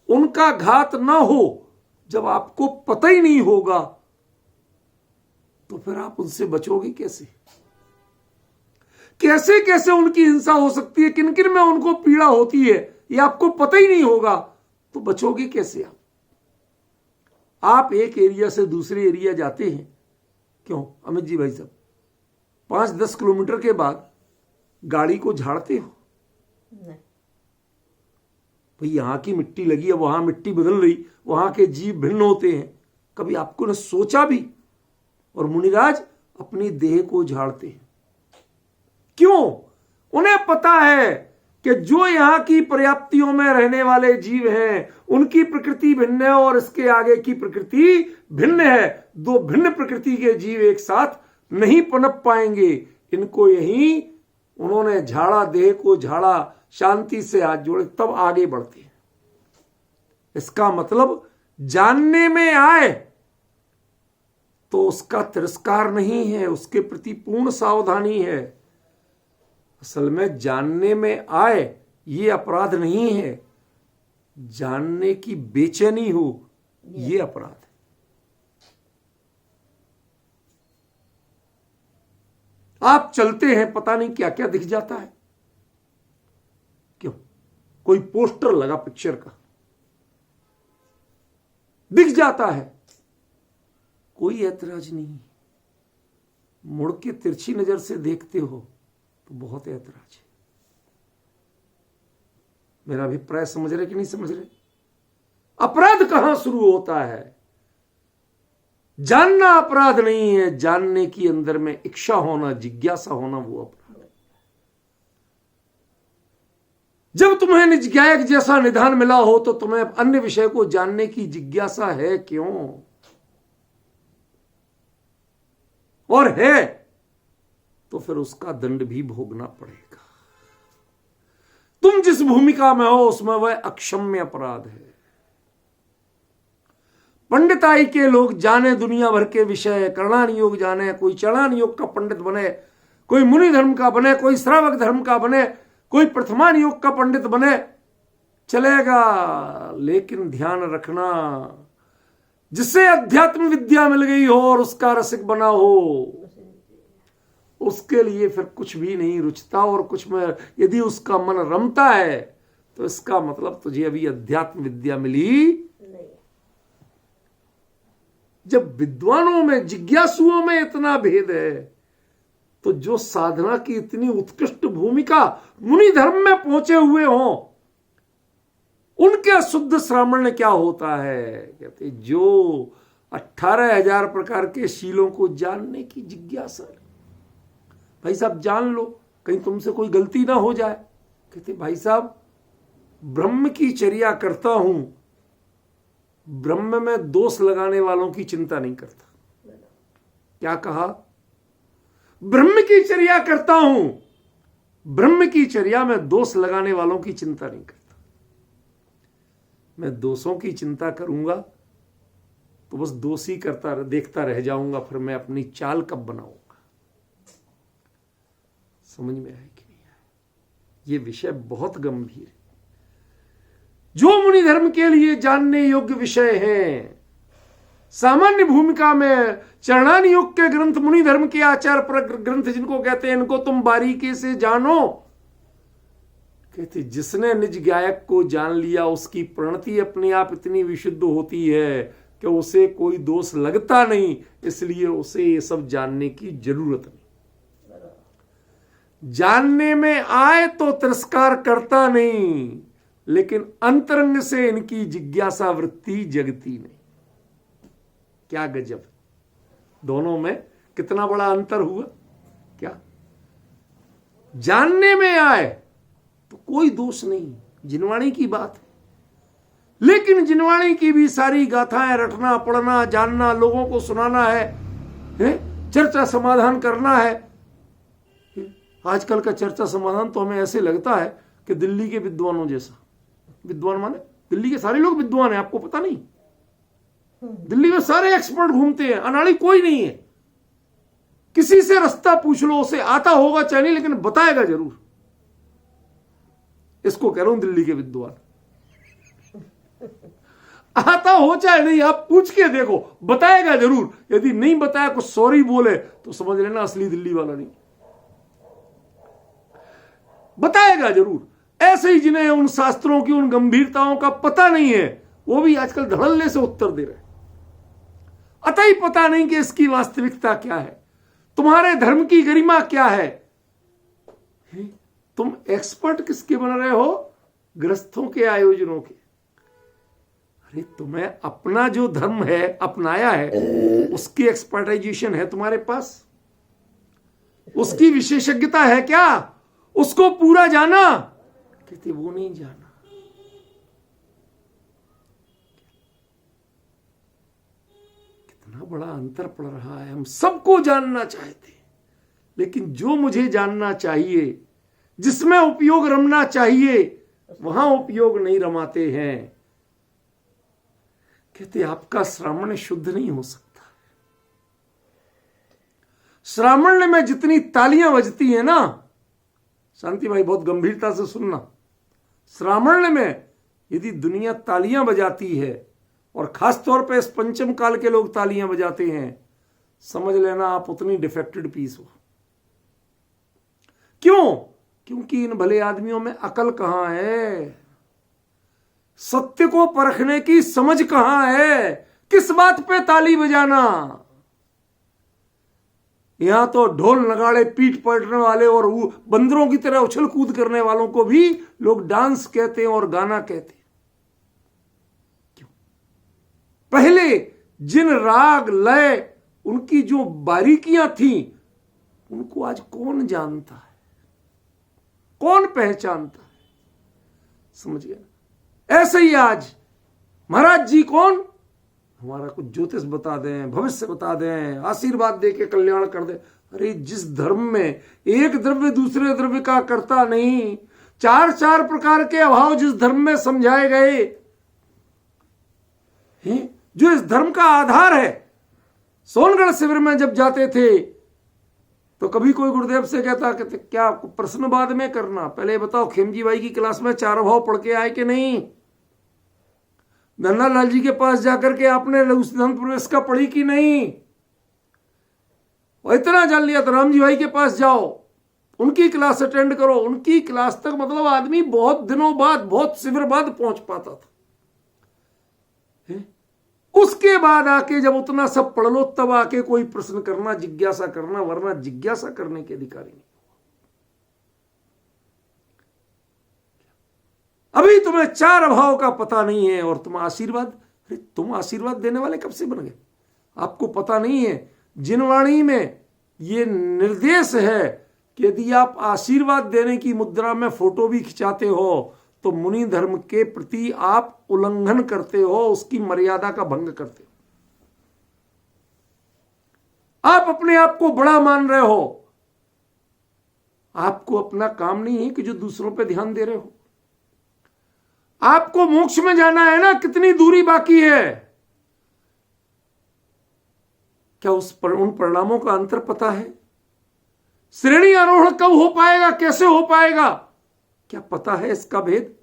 उनका घात ना हो, जब आपको पता ही नहीं होगा तो फिर आप उनसे बचोगे कैसे? कैसे कैसे उनकी हिंसा हो सकती है, किन किन में उनको पीड़ा होती है, ये आपको पता ही नहीं होगा तो बचोगे कैसे आप एक एरिया से दूसरे एरिया जाते हैं, क्यों अमित जी भाई साहब, 5-10 किलोमीटर के बाद गाड़ी को झाड़ते हो? नहीं। भाई यहां की मिट्टी लगी है, वहां मिट्टी बदल रही, वहां के जीव भिन्न होते हैं, कभी आपको ने सोचा भी? और मुनिराज अपनी देह को झाड़ते हैं। क्यों? उन्हें पता है कि जो यहां की पर्याप्तियों में रहने वाले जीव हैं उनकी प्रकृति भिन्न है और इसके आगे की प्रकृति भिन्न है। दो भिन्न प्रकृति के जीव एक साथ नहीं पनप पाएंगे। इनको यही उन्होंने झाड़ा, देह को झाड़ा, शांति से हाथ जोड़े, तब आगे बढ़ते हैं। इसका मतलब जानने में आए तो उसका तिरस्कार नहीं है, उसके प्रति पूर्ण सावधानी है। असल में जानने में आए ये अपराध नहीं है, जानने की बेचैनी हो ये अपराध है। आप चलते हैं, पता नहीं क्या क्या दिख जाता है। क्यों? कोई पोस्टर लगा पिक्चर का, दिख जाता है, कोई ऐतराज नहीं। मुड़ के तिरछी नजर से देखते हो तो बहुत ऐतराज है। मेरा अभिप्राय समझ रहे कि नहीं समझ रहे? अपराध कहां शुरू होता है? जानना अपराध नहीं है, जानने की अंदर में इच्छा होना, जिज्ञासा होना, वो अपराध है। जब तुम्हें निज गायक जैसा निधान मिला हो तो तुम्हें अन्य विषय को जानने की जिज्ञासा है क्यों? और है तो फिर उसका दंड भी भोगना पड़ेगा। तुम जिस भूमिका में हो उसमें वह अक्षम्य अपराध है। पंडिताई के लोग जाने दुनिया भर के विषय, करणान योग जाने, कोई चरणान योग का पंडित बने, कोई मुनि धर्म का बने, कोई श्रावक धर्म का बने, कोई प्रथमान योग का पंडित बने, चलेगा। लेकिन ध्यान रखना, जिसे अध्यात्म विद्या मिल गई हो और उसका रसिक बना हो, उसके लिए फिर कुछ भी नहीं रुचता। और कुछ में यदि उसका मन रमता है तो इसका मतलब तुझे अभी अध्यात्म विद्या मिली। जब विद्वानों में, जिज्ञासुओं में इतना भेद है तो जो साधना की इतनी उत्कृष्ट भूमिका मुनि धर्म में पहुंचे हुए हों, उनके शुद्ध श्रावण क्या होता है? कहते जो 18,000 प्रकार के शीलों को जानने की जिज्ञासा है। भाई साहब जान लो, कहीं तुमसे कोई गलती ना हो जाए। कहते भाई साहब ब्रह्म की चर्या करता हूं, ब्रह्म में दोष लगाने वालों की चिंता नहीं करता। क्या कहा? ब्रह्म की चर्या करता हूं, ब्रह्म की चर्या में दोष लगाने वालों की चिंता नहीं करता। मैं दोषों की चिंता करूंगा तो बस दोष ही करता देखता रह जाऊंगा, फिर मैं अपनी चाल कब बनाऊंगा? समझ में आए कि नहीं आए? ये विषय बहुत गंभीर है। जो मुनि धर्म के लिए जानने योग्य विषय हैं, सामान्य भूमिका में चरणान योग के ग्रंथ, मुनि धर्म के आचार पर ग्रंथ जिनको कहते हैं, इनको तुम बारीकी से जानो। कहते जिसने निज गायक को जान लिया उसकी प्रणति अपने आप इतनी विशुद्ध होती है कि उसे कोई दोष लगता नहीं, इसलिए उसे ये सब जानने की जरूरत नहीं। जानने में आए तो तिरस्कार करता नहीं, लेकिन अंतरंग से इनकी जिज्ञासा वृत्ति जगती नहीं। क्या गजब! दोनों में कितना बड़ा अंतर हुआ। क्या जानने में आए तो कोई दोष नहीं, जिनवाणी की बात है। लेकिन जिनवाणी की भी सारी गाथाएं रटना, पढ़ना, जानना, लोगों को सुनाना है, चर्चा समाधान करना है। आजकल का चर्चा समाधान तो हमें ऐसे लगता है कि दिल्ली के विद्वानों जैसा। विद्वान माने दिल्ली के सारे लोग विद्वान हैं, आपको पता नहीं? दिल्ली में सारे एक्सपर्ट घूमते हैं, अनाड़ी कोई नहीं है। किसी से रास्ता पूछ लो, उसे आता होगा चाहे नहीं, लेकिन बताएगा जरूर। इसको कह रहा हूं दिल्ली के विद्वान। आता हो चाहे नहीं, आप पूछ के देखो, बताएगा जरूर। यदि नहीं बताया, कुछ सॉरी बोले तो समझ लेना असली दिल्ली वाला नहीं, बताएगा जरूर। ऐसे ही जिन्हें उन शास्त्रों की उन गंभीरताओं का पता नहीं है, वो भी आजकल धड़ल्ले से उत्तर दे रहे हैं। अतः ही पता नहीं कि इसकी वास्तविकता क्या है, तुम्हारे धर्म की गरिमा क्या है। तुम एक्सपर्ट किसके बन रहे हो? ग्रस्थों के, आयोजनों के। अरे तुम्हें अपना जो धर्म है, अपनाया है, उसकी एक्सपर्टाइजेशन है तुम्हारे पास, उसकी विशेषज्ञता है क्या? उसको पूरा जाना? कहते वो नहीं जाना। कितना बड़ा अंतर पड़ रहा है। हम सबको जानना चाहते हैं, लेकिन जो मुझे जानना चाहिए, जिसमें उपयोग रमना चाहिए, वहां उपयोग नहीं रमाते हैं। कहते आपका श्रावण शुद्ध नहीं हो सकता। श्रावण में जितनी तालियां बजती है ना, शांति भाई बहुत गंभीरता से सुनना, श्रावण में यदि दुनिया तालियां बजाती है, और खास तौर पे इस पंचम काल के लोग तालियां बजाते हैं, समझ लेना आप उतनी डिफेक्टेड पीस हो। क्यों? क्योंकि इन भले आदमियों में अकल कहां है, सत्य को परखने की समझ कहां है, किस बात पे ताली बजाना। यहां तो ढोल नगाड़े पीट पलटने वाले और बंदरों की तरह उछल कूद करने वालों को भी लोग डांस कहते हैं और गाना कहते हैं। क्यों? पहले जिन राग लय उनकी जो बारीकियां थी उनको आज कौन जानता है, कौन पहचानता है? समझ गया? ऐसे ही आज महाराज जी कौन, हमारा कुछ ज्योतिष बता दें, भविष्य बता दें, आशीर्वाद दे के कल्याण कर दे। अरे जिस धर्म में एक द्रव्य दूसरे द्रव्य का करता नहीं, चार चार प्रकार के अभाव जिस धर्म में समझाए गए हैं, जो इस धर्म का आधार है। सोनगढ़ शिविर में जब जाते थे तो कभी कोई गुरुदेव से कहता कि क्या प्रश्न बाद में करना, पहले बताओ खेमजी भाई की क्लास में चार अभाव पढ़ के आए कि नहीं? नन्नालाल जी के पास जाकर के आपने लघु सिद्धांत प्रवेश का पढ़ी कि नहीं? और इतना जान लिया तो रामजी भाई के पास जाओ, उनकी क्लास अटेंड करो। उनकी क्लास तक मतलब आदमी बहुत दिनों बाद, बहुत शिविर बाद पहुंच पाता था। उसके बाद आके जब उतना सब पढ़ लो तब आके कोई प्रश्न करना, जिज्ञासा करना, वरना जिज्ञासा करने के अधिकारी नहीं। अभी तुम्हें चार अभाव का पता नहीं है और तुम आशीर्वाद, अरे तुम आशीर्वाद देने वाले कब से बन गए? आपको पता नहीं है जिनवाणी में ये निर्देश है कि यदि आप आशीर्वाद देने की मुद्रा में फोटो भी खिंचाते हो तो मुनि धर्म के प्रति आप उल्लंघन करते हो, उसकी मर्यादा का भंग करते हो। आप अपने आप को बड़ा मान रहे हो। आपको अपना काम नहीं है कि जो दूसरों पे ध्यान दे रहे हो। आपको मोक्ष में जाना है ना, कितनी दूरी बाकी है? क्या उन परिणामों का अंतर पता है? श्रेणी आरोहण कब हो पाएगा, कैसे हो पाएगा, क्या पता है इसका भेद?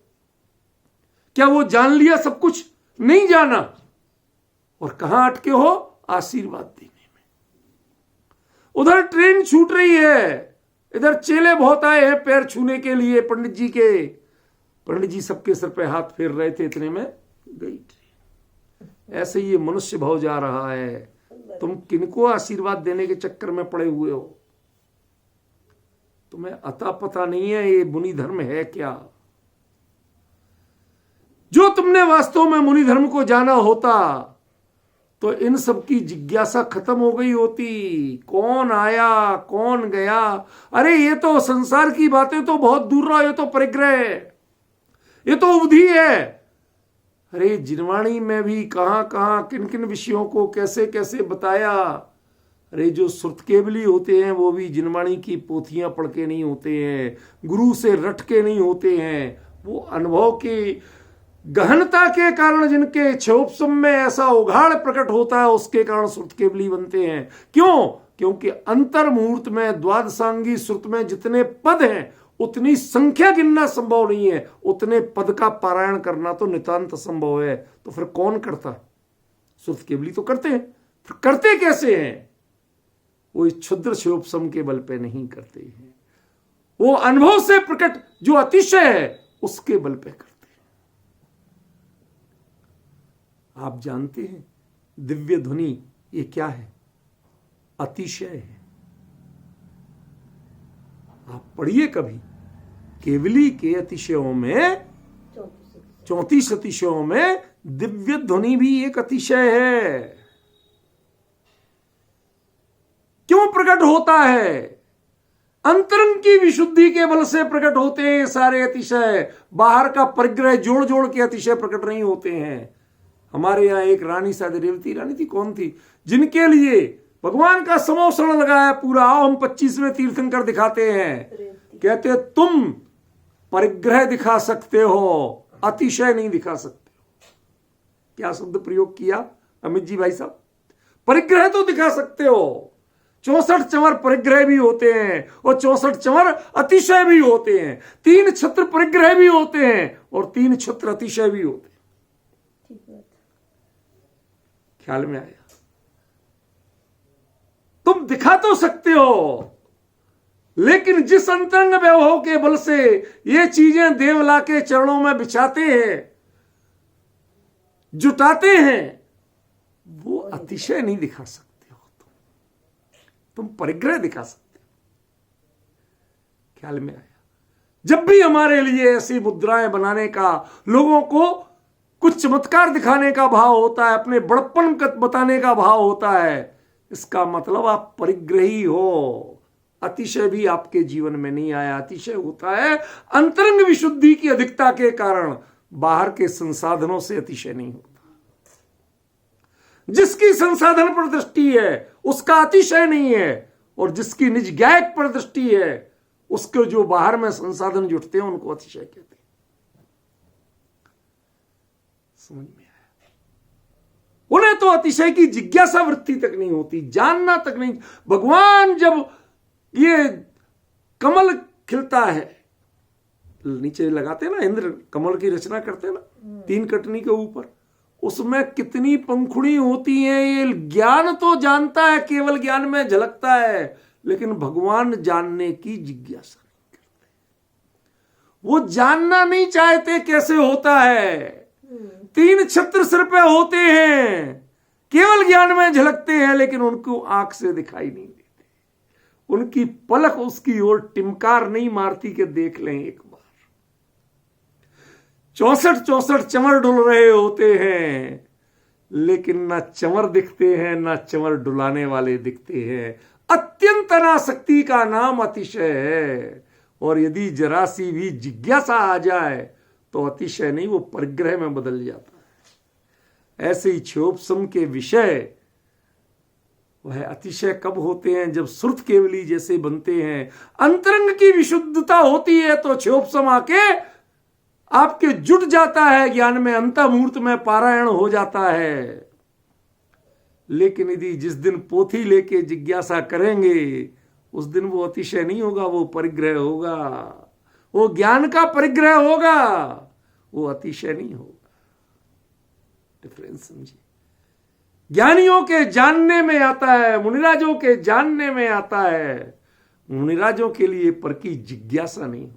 क्या वो जान लिया सब कुछ? नहीं जाना। और कहां अटके हो? आशीर्वाद देने में। उधर ट्रेन छूट रही है, इधर चेले बहुत आए हैं पैर छूने के लिए पंडित जी के। पंडित जी सबके सर पे हाथ फेर रहे थे, इतने में गई ट्रेन। ऐसे ही ये मनुष्य भाव जा रहा है। तुम किनको आशीर्वाद देने के चक्कर में पड़े हुए हो? तुम्हें अता पता नहीं है ये मुनि धर्म है क्या। जो तुमने वास्तव में मुनि धर्म को जाना होता तो इन सब की जिज्ञासा खत्म हो गई होती। कौन आया, कौन गया, अरे ये तो संसार की बातें तो बहुत दूर रहा, ये तो परिग्रह है, ये तो उवधि है। अरे जिनवाणी में भी कहां कहां किन किन विषयों को कैसे कैसे बताया। अरे जो श्रुत केवली होते हैं वो भी जिनवाणी की पोथियां पढ़ के नहीं होते हैं, गुरु से रट के नहीं होते हैं। वो अनुभव की गहनता के कारण जिनके क्षोभसम में ऐसा उघाड़ प्रकट होता है, उसके कारण श्रुत केवली बनते हैं। क्यों? क्योंकि अंतर मुहूर्त में द्वादशांगी श्रुत में जितने पद हैं उतनी संख्या गिनना संभव नहीं है, उतने पद का पारायण करना तो नितांत संभव है। तो फिर कौन करता? श्रुत केवली तो करते हैं। फिर करते कैसे हैं? वो इस क्षुद्र क्षोभसम के बल पे नहीं करते हैं, वो अनुभव से प्रकट जो अतिशय है उसके बल पे करते हैं। आप जानते हैं दिव्य ध्वनि ये क्या है? अतिशय है। आप पढ़िए कभी, केवली के अतिशयों में 34 अतिशयों में दिव्य ध्वनि भी एक अतिशय है। क्यों प्रकट होता है? अंतरंग की विशुद्धि के बल से प्रकट होते हैं सारे अतिशय। बाहर का परिग्रह जोड़ जोड़ के अतिशय प्रकट नहीं होते हैं। हमारे यहाँ एक रानी, शायद रेवती रानी थी, कौन थी, जिनके लिए भगवान का समोसण लगाया पूरा। आओ हम 25वें तीर्थंकर दिखाते हैं। कहते तुम परिग्रह दिखा सकते हो, अतिशय नहीं दिखा सकते हो। क्या शब्द प्रयोग किया अमित जी भाई साहब? परिग्रह तो दिखा सकते हो। 64 चंवर परिग्रह भी होते हैं और 64 चंवर अतिशय भी होते हैं। 3 छत्र परिग्रह भी होते हैं और 3 छत्र अतिशय भी होते हैं। ख्याल में आया? तुम दिखा तो सकते हो लेकिन जिस अंतरंग वैभव के बल से ये चीजें देवला के चरणों में बिछाते हैं, जुटाते हैं, वो अतिशय नहीं दिखा सकते हो। तुम परिग्रह दिखा सकते हो। ख्याल में आया? जब भी हमारे लिए ऐसी मुद्राएं बनाने का, लोगों को कुछ चमत्कार दिखाने का भाव होता है, अपने बड़प्पन बताने का भाव होता है, इसका मतलब आप परिग्रही हो। अतिशय भी आपके जीवन में नहीं आया। अतिशय होता है अंतरंग विशुद्धि की अधिकता के कारण, बाहर के संसाधनों से अतिशय नहीं होता। जिसकी संसाधन पर दृष्टि है उसका अतिशय नहीं है, और जिसकी निज ज्ञायक पर दृष्टि है, उसके जो बाहर में संसाधन जुटते हैं उनको अतिशय कहते हैं। समझ में आया? उन्हें तो अतिशय की जिज्ञासा वृत्ति तक नहीं होती, जानना तक नहीं। भगवान जब ये कमल खिलता है, नीचे लगाते ना, इंद्र कमल की रचना करते ना 3 कटनी के ऊपर, उसमें कितनी पंखुड़ी होती हैं, ये ज्ञान तो जानता है, केवल ज्ञान में झलकता है, लेकिन भगवान जानने की जिज्ञासा नहीं करते। वो जानना नहीं चाहते कैसे होता है। 3 छत्र सिर पे होते हैं, केवल ज्ञान में झलकते हैं, लेकिन उनको आंख से दिखाई नहीं देते। उनकी पलक उसकी ओर टिमकार नहीं मारती कि देख लें एक बार। 64 चंवर डुल रहे होते हैं, लेकिन ना चंवर दिखते हैं, ना चंवर डुलाने वाले दिखते हैं। अत्यंत अनासक्ति का नाम अतिशय है। और यदि जरा सी भी जिज्ञासा आ जाए तो अतिशय नहीं, वो परिग्रह में बदल जाता है। ऐसे ही क्षोभसम के विषय वह अतिशय कब होते हैं? जब श्रुत केवली जैसे बनते हैं, अंतरंग की विशुद्धता होती है, तो क्षोभसम आके आपके जुट जाता है ज्ञान में, अंतर्मुहूर्त में पारायण हो जाता है। लेकिन यदि जिस दिन पोथी लेके जिज्ञासा करेंगे, उस दिन वो अतिशय नहीं होगा, वो परिग्रह होगा, वो ज्ञान का परिग्रह होगा, वो अतिशय नहीं होगा। डिफरेंस समझिए। ज्ञानियों के जानने में आता है, मुनिराजों के जानने में आता है। मुनिराजों के लिए पर की जिज्ञासा नहीं होती।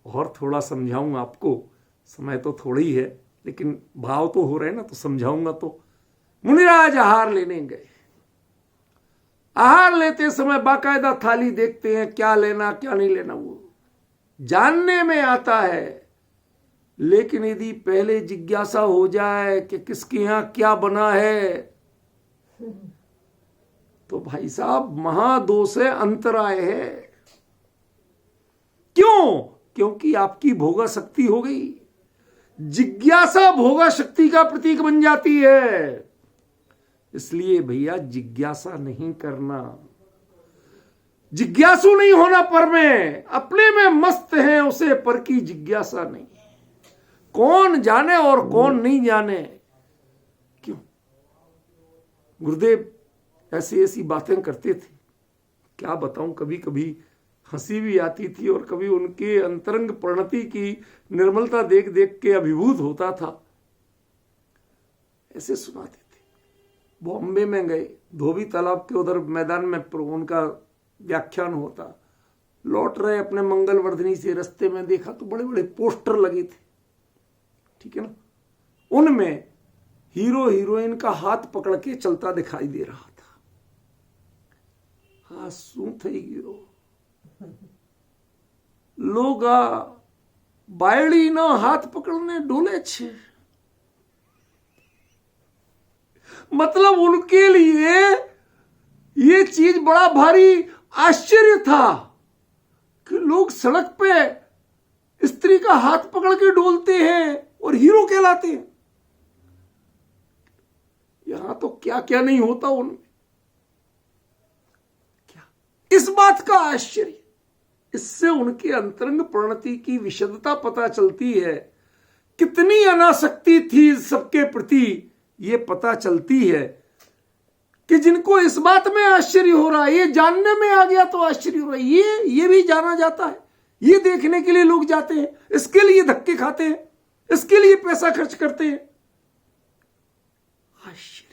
और थोड़ा समझाऊंगा आपको, समय तो थोड़ी है, लेकिन भाव तो हो रहे हैं ना, तो समझाऊंगा। तो मुनिराज आहार लेने गए। आहार लेते समय बाकायदा थाली देखते हैं, क्या लेना क्या नहीं लेना, वो जानने में आता है। लेकिन यदि पहले जिज्ञासा हो जाए कि किसके यहां क्या बना है, तो भाई साहब महादोष है, अंतराय है। क्यों? क्योंकि आपकी भोगा शक्ति हो गई। जिज्ञासा भोगा शक्ति का प्रतीक बन जाती है। इसलिए भैया जिज्ञासा नहीं करना, जिज्ञासु नहीं होना। पर में अपने में मस्त है, उसे पर की जिज्ञासा नहीं। कौन जाने और कौन नहीं जाने। क्यों? गुरुदेव ऐसी ऐसी बातें करते थे, क्या बताऊं। कभी कभी हंसी भी आती थी, और कभी उनके अंतरंग प्रणति की निर्मलता देख देख के अभिभूत होता था। ऐसे सुनाते थे। बॉम्बे में गए, धोबी तालाब के उधर मैदान में उनका व्याख्यान होता। लौट रहे अपने मंगलवर्धनी से, रास्ते में देखा तो बड़े बड़े पोस्टर लगे थे, ठीक है ना। उनमें हीरो हीरोइन का हाथ पकड़ के चलता दिखाई दे रहा था। हाँ, શું થઈ ગયો? लोग बायड़ी नो हाथ पकड़ने डोले छे। मतलब उनके लिए ये चीज बड़ा भारी आश्चर्य था कि लोग सड़क पे स्त्री का हाथ पकड़ के डोलते हैं और हीरो कहलाते हैं। यहां तो क्या क्या नहीं होता उनमें। क्या इस बात का आश्चर्य, इससे उनके अंतरंग प्रणति की विशदता पता चलती है। कितनी अनासक्ति थी सबके प्रति, ये पता चलती है कि जिनको इस बात में आश्चर्य हो रहा है, ये जानने में आ गया तो आश्चर्य हो रहा है। ये भी जाना जाता है, ये देखने के लिए लोग जाते हैं, इसके लिए धक्के खाते हैं, इसके लिए पैसा खर्च करते हैं। आश्चर्य।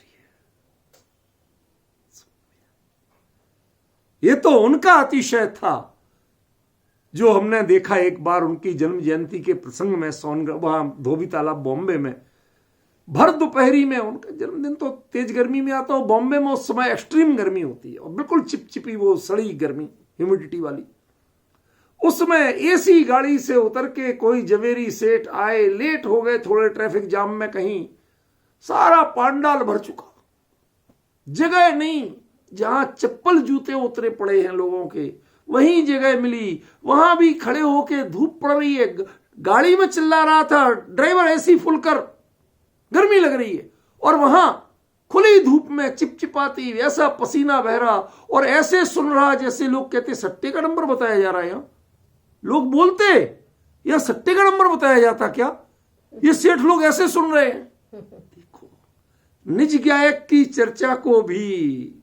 ये तो उनका अतिशय था जो हमने देखा एक बार उनकी जन्म जयंती के प्रसंग में सोनगढ़, वहां धोबी तालाब बॉम्बे में, भर दोपहरी में। उनका जन्मदिन तो तेज गर्मी में आता हो, बॉम्बे में उस समय एक्सट्रीम गर्मी होती है और बिल्कुल चिपचिपी वो सड़ी गर्मी, ह्यूमिडिटी वाली। उसमें एसी गाड़ी से उतर के कोई जवेरी सेठ आए, लेट हो गए थोड़े ट्रैफिक जाम में, कहीं सारा पांडाल भर चुका, जगह नहीं। जहां चप्पल जूते उतरे पड़े हैं लोगों के, वहीं जगह मिली। वहां भी खड़े होके धूप पड़ रही है, गाड़ी में चिल्ला रहा था ड्राइवर एसी फुल कर, गर्मी लग रही है, और वहां खुली धूप में चिपचिपाती, ऐसा पसीना बह रहा, और ऐसे सुन रहा जैसे लोग कहते सट्टे का नंबर बताया जा रहा है। यहां लोग बोलते यह सट्टे का नंबर बताया जाता क्या? ये सेठ लोग ऐसे सुन रहे हैं। देखो, निज गायक की चर्चा को भी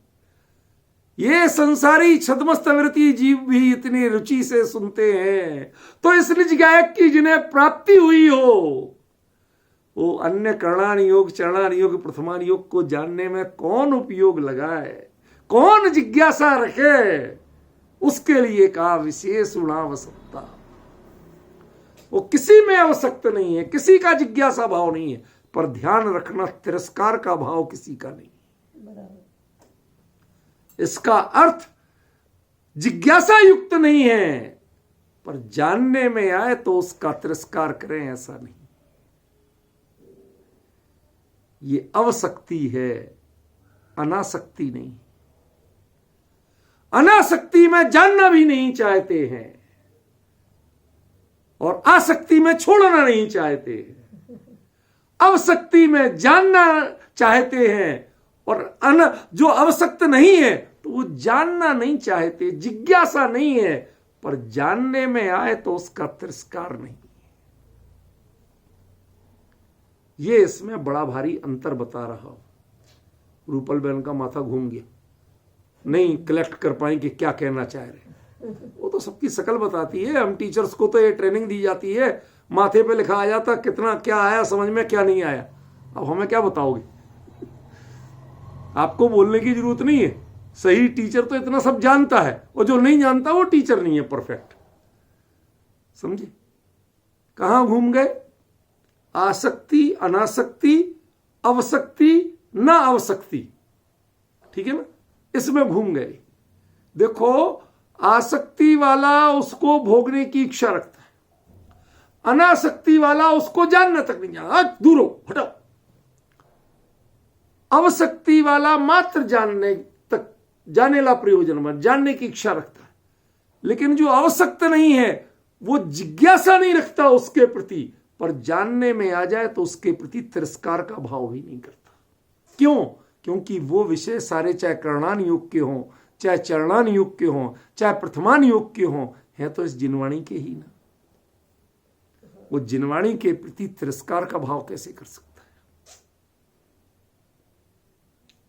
ये संसारी छद्मस्तवृत्ति जीव भी इतनी रुचि से सुनते हैं, तो इस निज गायक की जिन्हें प्राप्ति हुई हो, वो अन्य करणान योग, चरणान योग, प्रथमान योग को जानने में कौन उपयोग लगाए, कौन जिज्ञासा रखे? उसके लिए कहा विशेष उणावसक्ता। वो किसी में आवश्यक नहीं है, किसी का जिज्ञासा भाव नहीं है, पर ध्यान रखना तिरस्कार का भाव किसी का नहीं। इसका अर्थ जिज्ञासा युक्त नहीं है, पर जानने में आए तो उसका तिरस्कार करें, ऐसा नहीं। ये अवशक्ति है, अनासक्ति नहीं। अनासक्ति में जानना भी नहीं चाहते हैं और आसक्ति में छोड़ना नहीं चाहते हैं। अवशक्ति में जानना चाहते हैं और जो अवशक्त नहीं है तो वो जानना नहीं चाहते, जिज्ञासा नहीं है, पर जानने में आए तो उसका तिरस्कार नहीं। ये इसमें बड़ा भारी अंतर बता रहा हूं। रूपल बहन का माथा घूम गया, नहीं कलेक्ट कर पाएंगे क्या कहना चाह रहे। वो तो सबकी शकल बताती है। हम टीचर्स को तो ये ट्रेनिंग दी जाती है, माथे पे लिखा आ जाता कितना क्या आया समझ में, क्या नहीं आया। अब हमें क्या बताओगे? आपको बोलने की जरूरत नहीं है। सही टीचर तो इतना सब जानता है, और जो नहीं जानता वो टीचर नहीं है परफेक्ट। समझे कहां घूम गए? आसक्ति, अनासक्ति, अवशक्ति, ना अवशक्ति, ठीक है ना, इसमें घूम गए। देखो, आसक्ति वाला उसको भोगने की इच्छा रखता है, अनासक्ति वाला उसको जानना तक नहीं जाना, दूर हो, हटाओ। अवशक्ति वाला मात्र जानने तक, जाने ला प्रयोजन में, जानने की इच्छा रखता है। लेकिन जो अवशक्त नहीं है वो जिज्ञासा नहीं रखता उसके प्रति, पर जानने में आ जाए तो उसके प्रति तिरस्कार का भाव भी नहीं करता। क्यों? क्योंकि वो विषय सारे चाहे करणान योग के हों, चाहे चरणान योग के हों, चाहे प्रथमान योग के हों, है तो इस जिनवाणी के ही ना। वो जिनवाणी के प्रति तिरस्कार का भाव कैसे कर सकता है?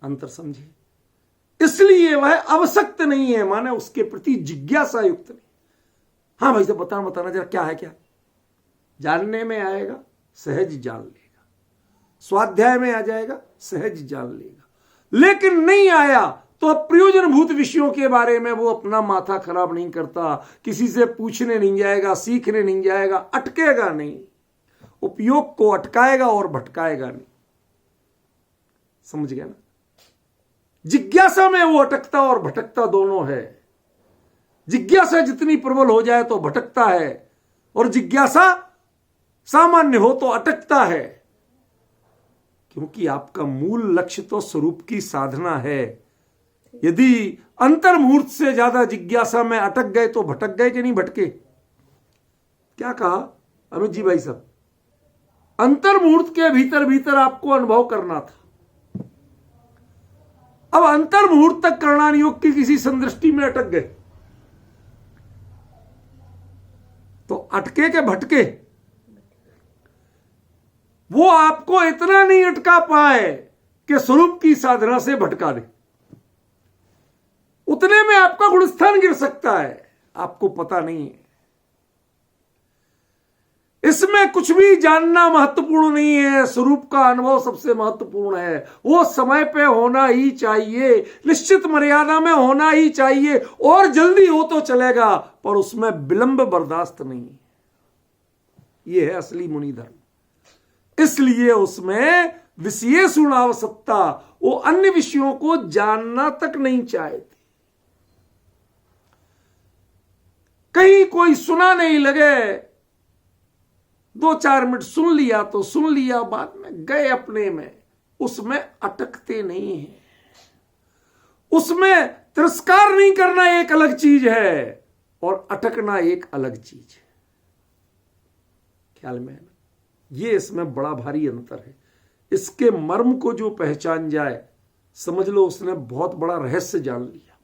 अंतर समझिए। इसलिए वह अवशक्त नहीं है, माने उसके प्रति जिज्ञासा युक्त नहीं। हाँ भाई साहब बताना जरा क्या है, क्या जानने में आएगा सहज जान लेगा, स्वाध्याय में आ जाएगा सहज जान लेगा। लेकिन नहीं आया तो अप्रयोजनभूत विषयों के बारे में वो अपना माथा खराब नहीं करता, किसी से पूछने नहीं जाएगा, सीखने नहीं जाएगा, अटकेगा नहीं, उपयोग को अटकाएगा और भटकाएगा नहीं। समझ गया ना? जिज्ञासा में वो अटकता और भटकता दोनों है। जिज्ञासा जितनी प्रबल हो जाए तो भटकता है, और जिज्ञासा सामान्य हो तो अटकता है। क्योंकि आपका मूल लक्ष्य तो स्वरूप की साधना है। यदि अंतर्मुहूर्त से ज्यादा जिज्ञासा में अटक गए तो भटक गए कि नहीं भटके? क्या कहा अमित जी भाई साहब? अंतर्मुहूर्त के भीतर भीतर आपको अनुभव करना था। अब अंतर्मुहूर्त तक करणान योग की किसी संदृष्टि में अटक गए तो अटके के भटके, वो आपको इतना नहीं अटका पाए कि स्वरूप की साधना से भटका दे। उतने में आपका गुणस्थान गिर सकता है, आपको पता नहीं है। इसमें कुछ भी जानना महत्वपूर्ण नहीं है, स्वरूप का अनुभव सबसे महत्वपूर्ण है। वो समय पे होना ही चाहिए, निश्चित मर्यादा में होना ही चाहिए, और जल्दी हो तो चलेगा पर उसमें विलंब बर्दाश्त नहीं। ये है असली मुनि धर्म। इसलिए उसमें विशेष आवश्यकता, वो अन्य विषयों को जानना तक नहीं चाहते। कहीं कोई सुना नहीं लगे, 2-4 मिनट सुन लिया तो सुन लिया, बाद में गए अपने में, उसमें अटकते नहीं हैं। उसमें तिरस्कार नहीं करना एक अलग चीज है और अटकना एक अलग चीज है। ख्याल में है ना? ये इसमें बड़ा भारी अंतर है। इसके मर्म को जो पहचान जाए, समझ लो उसने बहुत बड़ा रहस्य जान लिया।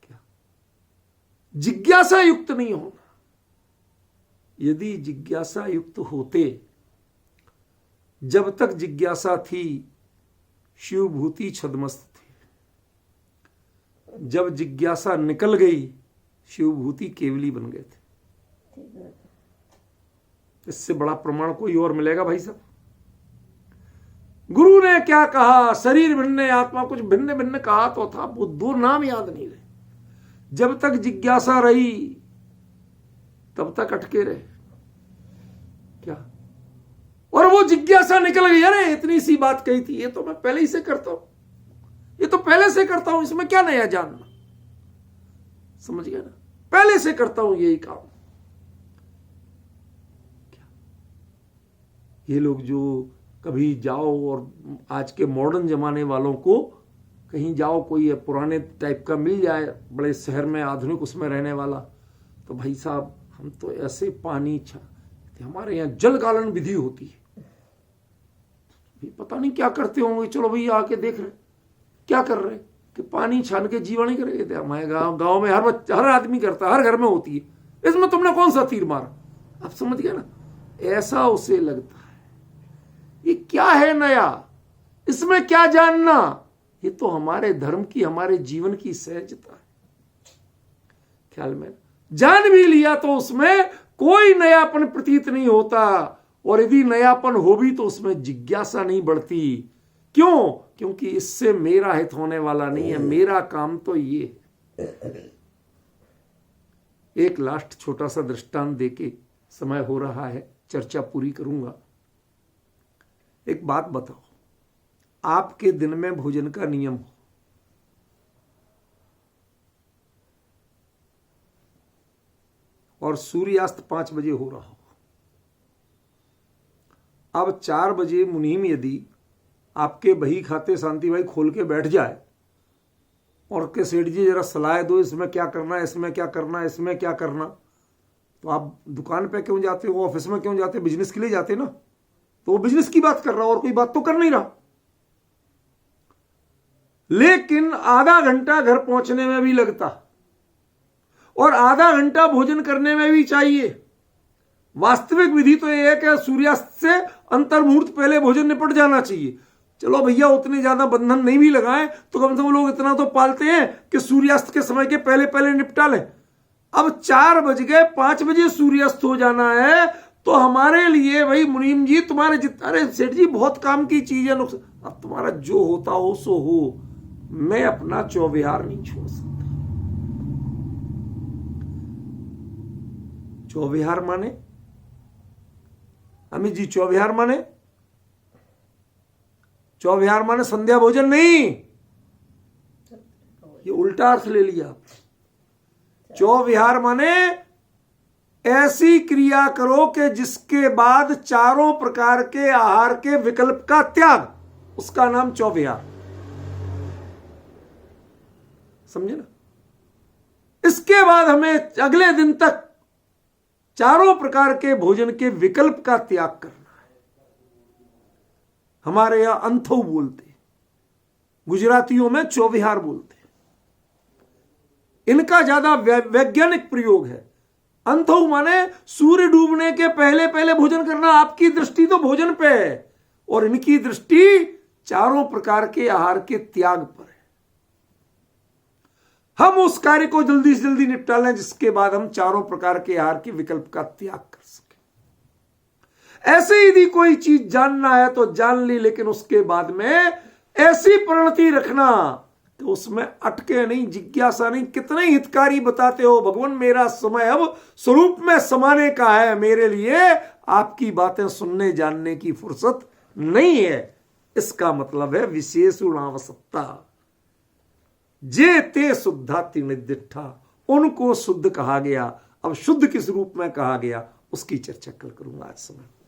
क्या? जिज्ञासा युक्त नहीं होना। यदि जिज्ञासा युक्त होते, जब तक जिज्ञासा थी शिवभूति छद्मस्त थी, जब जिज्ञासा निकल गई शिवभूति केवली बन गए थे। इससे बड़ा प्रमाण कोई और मिलेगा भाई साहब? गुरु ने क्या कहा, शरीर भिन्न आत्मा, कुछ भिन्न भिन्न कहा तो था, वो 2 नाम याद नहीं रहे। जब तक जिज्ञासा रही तब तक अटके रहे। क्या? और वो जिज्ञासा निकल गई, अरे इतनी सी बात कही थी, ये तो मैं पहले ही से करता हूं, ये तो पहले से करता हूं, इसमें क्या नया जानना। समझ गया ना? पहले से करता हूं यही काम। क्या? ये लोग जो कभी जाओ, और आज के मॉडर्न जमाने वालों को कहीं जाओ, कोई पुराने टाइप का मिल जाए बड़े शहर में, आधुनिक उसमें रहने वाला, तो भाई साहब हम तो ऐसे पानी हमारे यहाँ जल गालन विधि होती है, पता नहीं क्या करते होंगे। चलो भैया आके देख रहे क्या कर रहे, कि पानी छान के जीवन नहीं करेंगे। हमारे गांव में हर आदमी करता है, हर घर में होती है, इसमें तुमने कौन सा तीर मारा? आप समझ गए ना? ऐसा उसे लगता है ये क्या है नया, इसमें क्या जानना। ये तो हमारे धर्म की, हमारे जीवन की सहजता है। ख्याल में? जान भी लिया तो उसमें कोई नयापन प्रतीत नहीं होता, और यदि नयापन हो भी तो उसमें जिज्ञासा नहीं बढ़ती। क्यों? क्योंकि इससे मेरा हित होने वाला नहीं है, मेरा काम तो ये है। एक लास्ट छोटा सा दृष्टांत देके, समय हो रहा है, चर्चा पूरी करूंगा। एक बात बताओ, आपके दिन में भोजन का नियम हो, और सूर्यास्त 5 बजे हो रहा हो, अब 4 बजे मुनीम यदि आपके बही खाते शांति भाई खोल के बैठ जाए और के सेठ जी जरा सलाह दो, इसमें क्या करना है, इसमें क्या करना है, इसमें क्या करना, तो आप दुकान पे क्यों जाते हो, ऑफिस में क्यों जाते हो? बिजनेस के लिए जाते ना। तो वो बिजनेस की बात कर रहा, और कोई बात तो कर नहीं रहा। लेकिन आधा घंटा घर पहुंचने में भी लगता, और आधा घंटा भोजन करने में भी चाहिए। वास्तविक विधि तो यह है कि सूर्यास्त से अंतर्मुहूर्त पहले भोजन निपट जाना चाहिए। चलो भैया उतने ज्यादा बंधन नहीं भी लगाएं तो कम से कम लोग इतना तो पालते हैं कि सूर्यास्त के समय के पहले पहले निपटा लें। अब 4 बज गए, 5 बजे सूर्यास्त हो जाना है, तो हमारे लिए भाई मुनीम जी तुम्हारे जितना, अरे सेठ जी बहुत काम की चीज है, नुकसान, अब तुम्हारा जो होता हो सो हो, मैं अपना चौविहार नहीं छोड़ सकता। चौविहार माने अमित जी, चौविहार माने, चौविहार माने संध्या भोजन नहीं, ये उल्टा अर्थ ले लिया। चौविहार माने ऐसी क्रिया करो कि जिसके बाद चारों प्रकार के आहार के विकल्प का त्याग, उसका नाम चौविहार। समझे ना? इसके बाद हमें अगले दिन तक चारों प्रकार के भोजन के विकल्प का त्याग करना है। हमारे यहां अंथौ बोलते, गुजरातियों में चौविहार बोलते, इनका ज्यादा वैज्ञानिक प्रयोग है। अंथौ माने सूर्य डूबने के पहले पहले भोजन करना। आपकी दृष्टि तो भोजन पे है, और इनकी दृष्टि चारों प्रकार के आहार के त्याग पर है। हम उस कार्य को जल्दी से जल्दी निपटा लें जिसके बाद हम चारों प्रकार के आहार के विकल्प का त्याग कर सके। ऐसे यदि कोई चीज जानना है तो जान ली, लेकिन उसके बाद में ऐसी परिणति रखना कि उसमें अटके नहीं, जिज्ञासा नहीं। कितने हितकारी बताते हो भगवान, मेरा समय अब स्वरूप में समाने का है, मेरे लिए आपकी बातें सुनने जानने की फुर्सत नहीं है। इसका मतलब है विशेष आवश्यकता। जे ते शुद्धाति निदिष्ठा, उनको शुद्ध कहा गया। अब शुद्ध किस रूप में कहा गया उसकी चर्चा कल करूंगा आज समय।